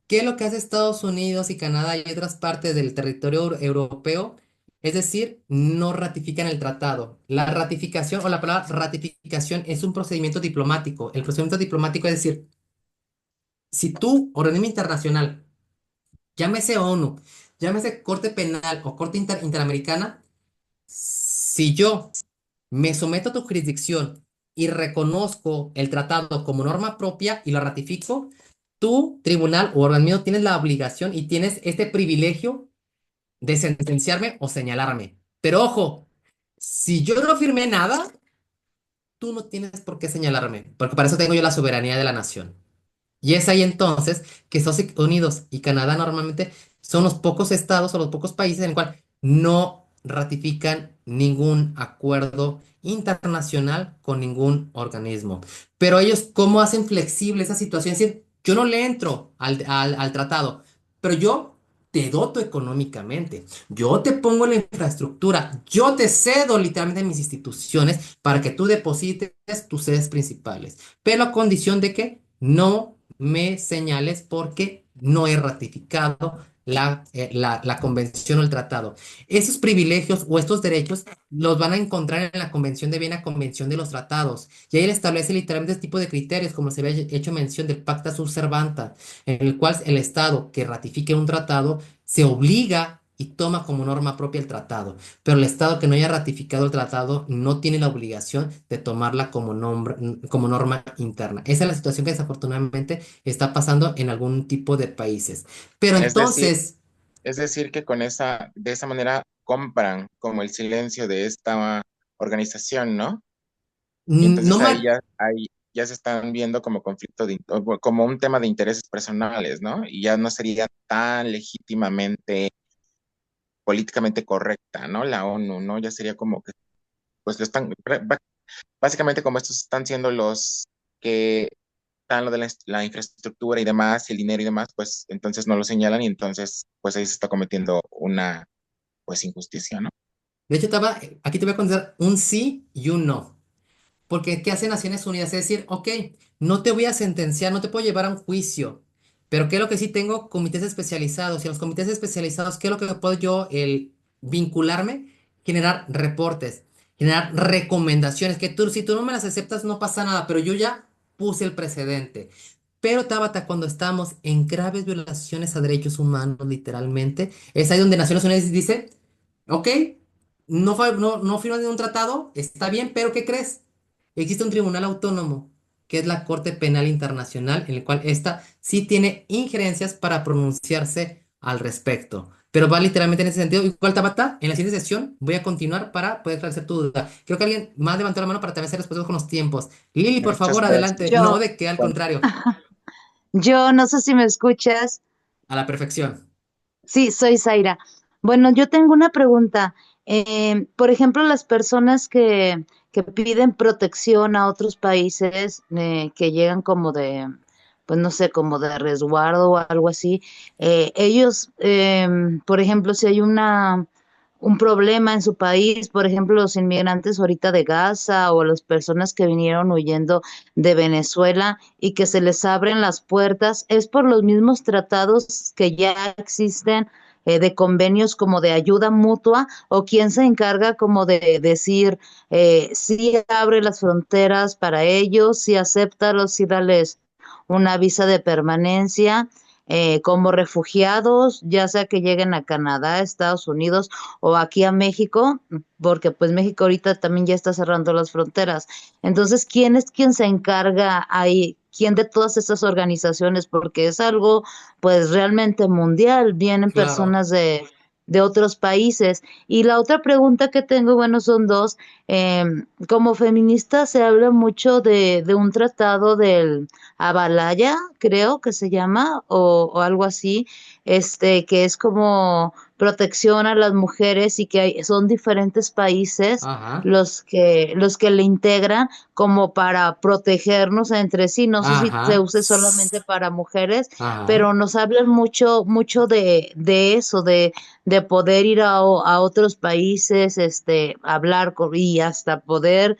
¿Qué es lo que hace Estados Unidos y Canadá y otras partes del territorio europeo? Es decir, no ratifican el tratado. La ratificación o la palabra ratificación es un procedimiento diplomático. El procedimiento diplomático es decir, si tú, organismo internacional, llámese ONU, llámese Corte Penal o Corte Interamericana, si yo me someto a tu jurisdicción y reconozco el tratado como norma propia y lo ratifico, tú, tribunal o organismo, tienes la obligación y tienes este privilegio de sentenciarme o señalarme. Pero ojo, si yo no firmé nada, tú no tienes por qué señalarme, porque para eso tengo yo la soberanía de la nación. Y es ahí entonces que Estados Unidos y Canadá normalmente son los pocos estados o los pocos países en el cual no ratifican ningún acuerdo internacional con ningún organismo. Pero ellos, ¿cómo hacen flexible esa situación? Es decir, yo no le entro al tratado, pero yo te doto económicamente, yo te pongo la infraestructura, yo te cedo literalmente mis instituciones para que tú deposites tus sedes principales, pero a condición de que no me señales porque no he ratificado la convención o el tratado. Esos privilegios o estos derechos los van a encontrar en la Convención de Viena, Convención de los Tratados. Y ahí él establece literalmente este tipo de criterios, como se había hecho mención del Pacta Sunt Servanda, en el cual el Estado que ratifique un tratado se obliga y toma como norma propia el tratado, pero el Estado que no haya ratificado el tratado no tiene la obligación de tomarla como norma interna. Esa es la situación que desafortunadamente está pasando en algún tipo de países. Pero Es decir, entonces, es decir que de esa manera compran como el silencio de esta organización, ¿no? Y no entonces mal, ahí ya se están viendo como o como un tema de intereses personales, ¿no? Y ya no sería tan legítimamente, políticamente correcta, ¿no? La ONU, ¿no? Ya sería como que, pues lo están, básicamente como estos están siendo los que dan lo de la infraestructura y demás, y el dinero y demás, pues entonces no lo señalan y entonces, pues ahí se está cometiendo una, pues, injusticia, ¿no? de hecho, aquí te voy a contar un sí y un no. Porque, ¿qué hace Naciones Unidas? Es decir, ok, no te voy a sentenciar, no te puedo llevar a un juicio, pero ¿qué es lo que sí tengo? Comités especializados. Y en los comités especializados, ¿qué es lo que puedo yo vincularme? Generar reportes, generar recomendaciones, que tú, si tú no me las aceptas, no pasa nada, pero yo ya puse el precedente. Pero Tabata, cuando estamos en graves violaciones a derechos humanos, literalmente, es ahí donde Naciones Unidas dice, ok, no firmas ningún tratado, está bien, pero ¿qué crees? Existe un tribunal autónomo, que es la Corte Penal Internacional, en el cual esta sí tiene injerencias para pronunciarse al respecto. Pero va literalmente en ese sentido. Igual, Tabata, en la siguiente sesión voy a continuar para poder esclarecer tu duda. Creo que alguien más levantó la mano para también ser respetuoso con los tiempos. Lili, por Muchas favor, adelante. gracias. No, Yo, de que al contrario, yo no sé si me escuchas. a la perfección. Sí, soy Zaira. Bueno, yo tengo una pregunta. Por ejemplo, las personas que piden protección a otros países que llegan como de, pues no sé, como de resguardo o algo así, ellos, por ejemplo, si hay un problema en su país, por ejemplo, los inmigrantes ahorita de Gaza o las personas que vinieron huyendo de Venezuela y que se les abren las puertas, es por los mismos tratados que ya existen de convenios como de ayuda mutua o quién se encarga como de decir si abre las fronteras para ellos, si acéptalos, si dales una visa de permanencia como refugiados, ya sea que lleguen a Canadá, Estados Unidos o aquí a México, porque pues México ahorita también ya está cerrando las fronteras. Entonces, ¿quién es quien se encarga ahí? ¿Quién de todas estas organizaciones? Porque es algo pues realmente mundial. Vienen Claro. personas de otros países. Y la otra pregunta que tengo, bueno, son dos. Como feminista se habla mucho de un tratado del Avalaya, creo que se llama, o algo así, que es como protección a las mujeres y que son diferentes países Ajá, los que le integran como para protegernos entre sí. No sé si se ajá, use solamente para mujeres, ajá. pero nos hablan mucho de eso, de poder ir a otros países, hablar y hasta poder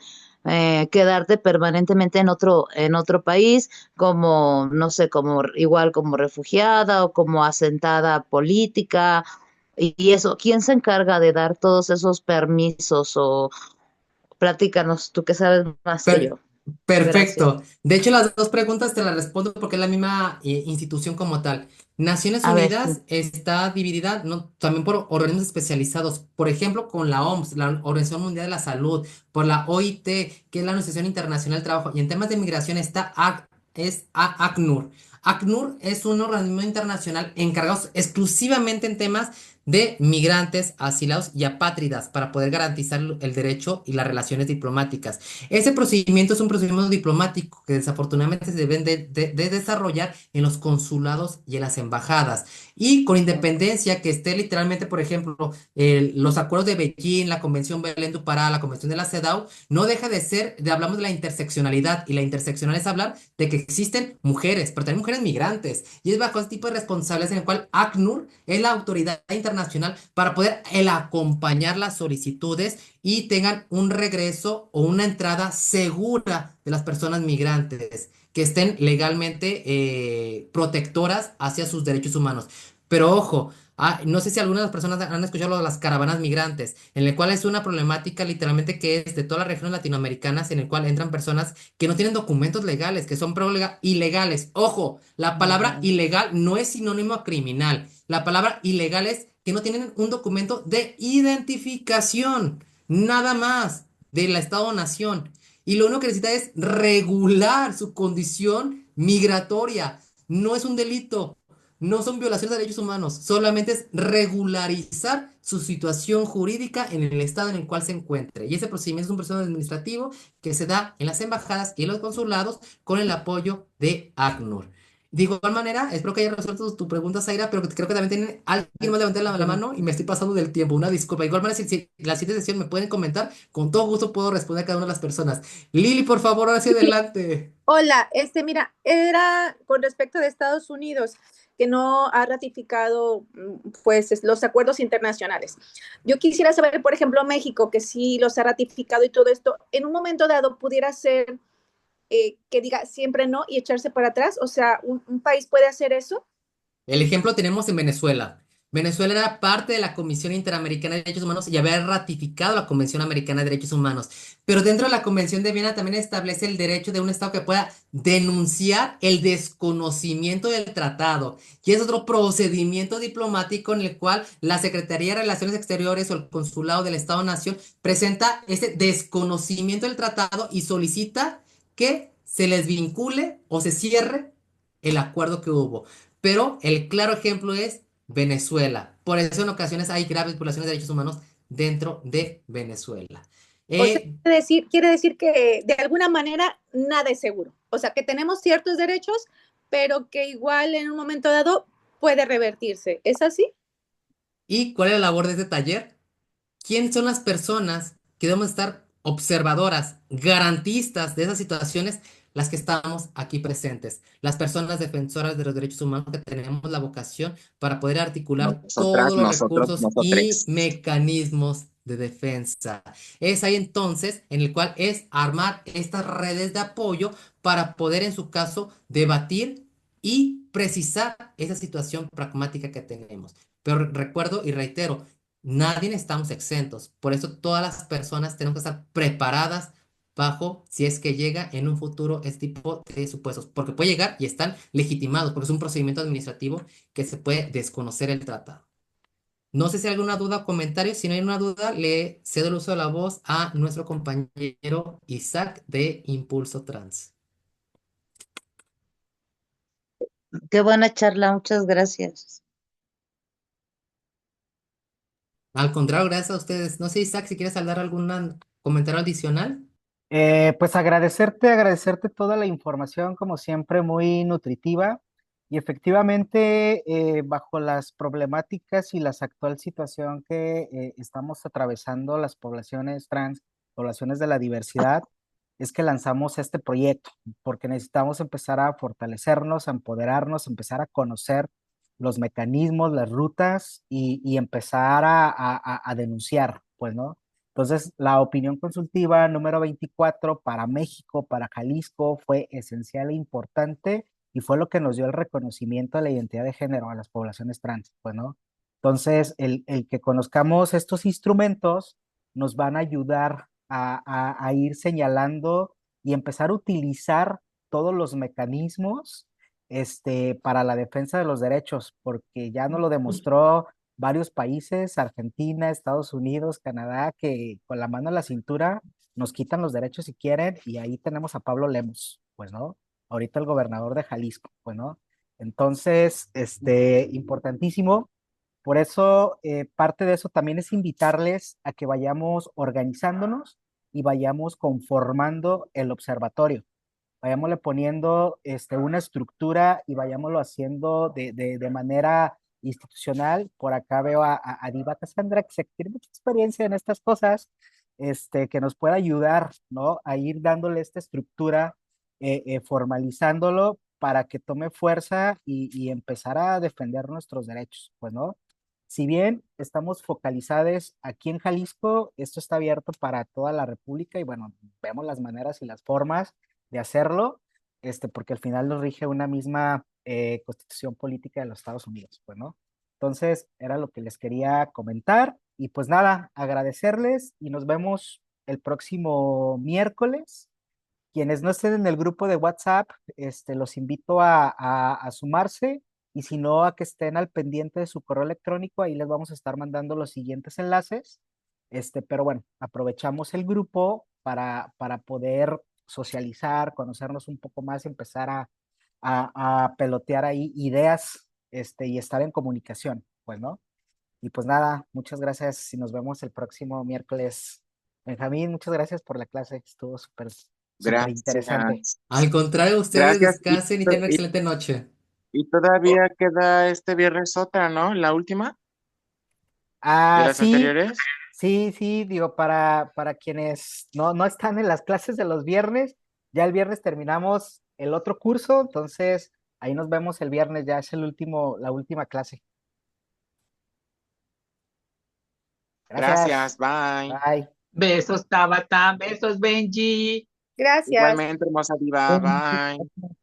quedarte permanentemente en otro país, como, no sé, igual como refugiada o como asentada política, y eso. ¿Quién se encarga de dar todos esos permisos? O platícanos, tú que sabes más que Per- yo. Gracias. Perfecto. De hecho, las dos preguntas te las respondo porque es la misma institución como tal. Naciones A ver, sí. Unidas está dividida también por organismos especializados, por ejemplo, con la OMS, la Organización Mundial de la Salud, por la OIT, que es la Organización Internacional del Trabajo, y en temas de migración está ACNUR. ACNUR es un organismo internacional encargado exclusivamente en temas de migrantes, asilados y apátridas para poder garantizar el derecho y las relaciones diplomáticas. Ese procedimiento es un procedimiento diplomático que desafortunadamente se deben de desarrollar en los consulados y en las embajadas. Y con independencia que esté literalmente, por ejemplo, los acuerdos de Beijing, la Convención Belén du Pará, la Convención de la CEDAW, no deja de ser, hablamos de la interseccionalidad, y la interseccionalidad es hablar de que existen mujeres, pero también mujeres migrantes. Y es bajo ese tipo de responsabilidades en el cual ACNUR es la autoridad internacional para poder acompañar las solicitudes y tengan un regreso o una entrada segura de las personas migrantes, que estén legalmente protectoras hacia sus derechos humanos. Pero ojo, no sé si algunas de las personas han escuchado lo de las caravanas migrantes, en el cual es una problemática literalmente que es de todas las regiones latinoamericanas, en el cual entran personas que no tienen documentos legales, que son ilegales. Ojo, la palabra Ujú. ilegal no es sinónimo a criminal. La palabra ilegal es que no tienen un documento de identificación, nada más, del Estado-nación. Y lo único que necesita es regular su condición migratoria. No es un delito, no son violaciones de derechos humanos, solamente es regularizar su situación jurídica en el estado en el cual se encuentre. Y ese procedimiento es un procedimiento administrativo que se da en las embajadas y en los consulados con el apoyo de ACNUR. De igual manera, espero que haya resuelto tu pregunta, Zaira, pero creo que también tiene alguien más levantar la Dime. mano y me estoy pasando del tiempo. Una disculpa. De igual manera, si la siguiente sesión me pueden comentar, con todo gusto puedo responder a cada una de las personas. Lili, por favor, ahora sí adelante. Hola, mira, era con respecto de Estados Unidos, que no ha ratificado pues los acuerdos internacionales. Yo quisiera saber, por ejemplo, México, que sí los ha ratificado y todo esto, en un momento dado pudiera ser que diga siempre no y echarse para atrás, o sea, un país puede hacer eso. El ejemplo tenemos en Venezuela. Venezuela era parte de la Comisión Interamericana de Derechos Humanos y había ratificado la Convención Americana de Derechos Humanos. Pero dentro de la Convención de Viena también establece el derecho de un Estado que pueda denunciar el desconocimiento del tratado. Y es otro procedimiento diplomático en el cual la Secretaría de Relaciones Exteriores o el Consulado del Estado-Nación presenta ese desconocimiento del tratado y solicita que se les vincule o se cierre el acuerdo que hubo. Pero el claro ejemplo es Venezuela. Por eso en ocasiones hay graves violaciones de derechos humanos dentro de Venezuela. O sea, Eh, quiere decir que de alguna manera nada es seguro. O sea, que tenemos ciertos derechos, pero que igual en un momento dado puede revertirse. ¿Es así? ¿Y cuál es la labor de este taller? ¿Quién son las personas que debemos estar observadoras, garantistas de esas situaciones? Las que estamos aquí presentes, las personas defensoras de los derechos humanos que tenemos la vocación para poder articular Nosotras, todos los nosotros, recursos y nosotres. mecanismos de defensa. Es ahí entonces en el cual es armar estas redes de apoyo para poder en su caso debatir y precisar esa situación pragmática que tenemos. Pero recuerdo y reitero, nadie estamos exentos. Por eso todas las personas tenemos que estar preparadas bajo si es que llega en un futuro este tipo de supuestos. Porque puede llegar y están legitimados, porque es un procedimiento administrativo que se puede desconocer el tratado. No sé si hay alguna duda o comentario. Si no hay una duda, le cedo el uso de la voz a nuestro compañero Isaac de Impulso Trans. Qué buena charla, muchas gracias. Al contrario, gracias a ustedes. No sé, Isaac, si quieres dar algún comentario adicional. Pues agradecerte toda la información, como siempre, muy nutritiva. Y efectivamente, bajo las problemáticas y la actual situación que estamos atravesando las poblaciones trans, poblaciones de la diversidad, es que lanzamos este proyecto, porque necesitamos empezar a fortalecernos, a empoderarnos, empezar a conocer los mecanismos, las rutas y empezar a denunciar, pues, ¿no? Entonces, la opinión consultiva número 24 para México, para Jalisco, fue esencial e importante y fue lo que nos dio el reconocimiento de la identidad de género a las poblaciones trans, pues, ¿no? Entonces, el que conozcamos estos instrumentos nos van a ayudar a ir señalando y empezar a utilizar todos los mecanismos para la defensa de los derechos, porque ya nos lo demostró varios países, Argentina, Estados Unidos, Canadá, que con la mano en la cintura nos quitan los derechos si quieren, y ahí tenemos a Pablo Lemos, pues, ¿no? Ahorita el gobernador de Jalisco, pues, ¿no? Entonces, importantísimo. Por eso, parte de eso también es invitarles a que vayamos organizándonos y vayamos conformando el observatorio, vayámosle poniendo una estructura y vayámoslo haciendo de manera institucional. Por acá veo a Diva Cassandra, que tiene mucha experiencia en estas cosas, que nos pueda ayudar, ¿no? A ir dándole esta estructura, formalizándolo para que tome fuerza y empezar a defender nuestros derechos, pues, ¿no? Si bien estamos focalizados aquí en Jalisco, esto está abierto para toda la República y bueno, vemos las maneras y las formas de hacerlo, porque al final nos rige una misma constitución política de los Estados Unidos, pues, ¿no? Entonces, era lo que les quería comentar y pues nada, agradecerles y nos vemos el próximo miércoles. Quienes no estén en el grupo de WhatsApp, los invito a sumarse y si no, a que estén al pendiente de su correo electrónico, ahí les vamos a estar mandando los siguientes enlaces. Pero bueno, aprovechamos el grupo para poder socializar, conocernos un poco más, empezar a pelotear ahí ideas, y estar en comunicación, pues, ¿no? Y pues nada, muchas gracias y nos vemos el próximo miércoles. Benjamín, muchas gracias por la clase, estuvo súper interesante. Gracias. Al contrario, ustedes Gracias. descansen y tengan una excelente noche. Y todavía queda este viernes otra, ¿no? La última de Ah, las sí, anteriores. sí, digo, para quienes no están en las clases de los viernes, ya el viernes terminamos el otro curso, entonces ahí nos vemos el viernes, ya es la última clase. Gracias, Gracias, bye. bye. Besos, Tabata. Besos, Benji. Gracias. Igualmente, hermosa diva, bye.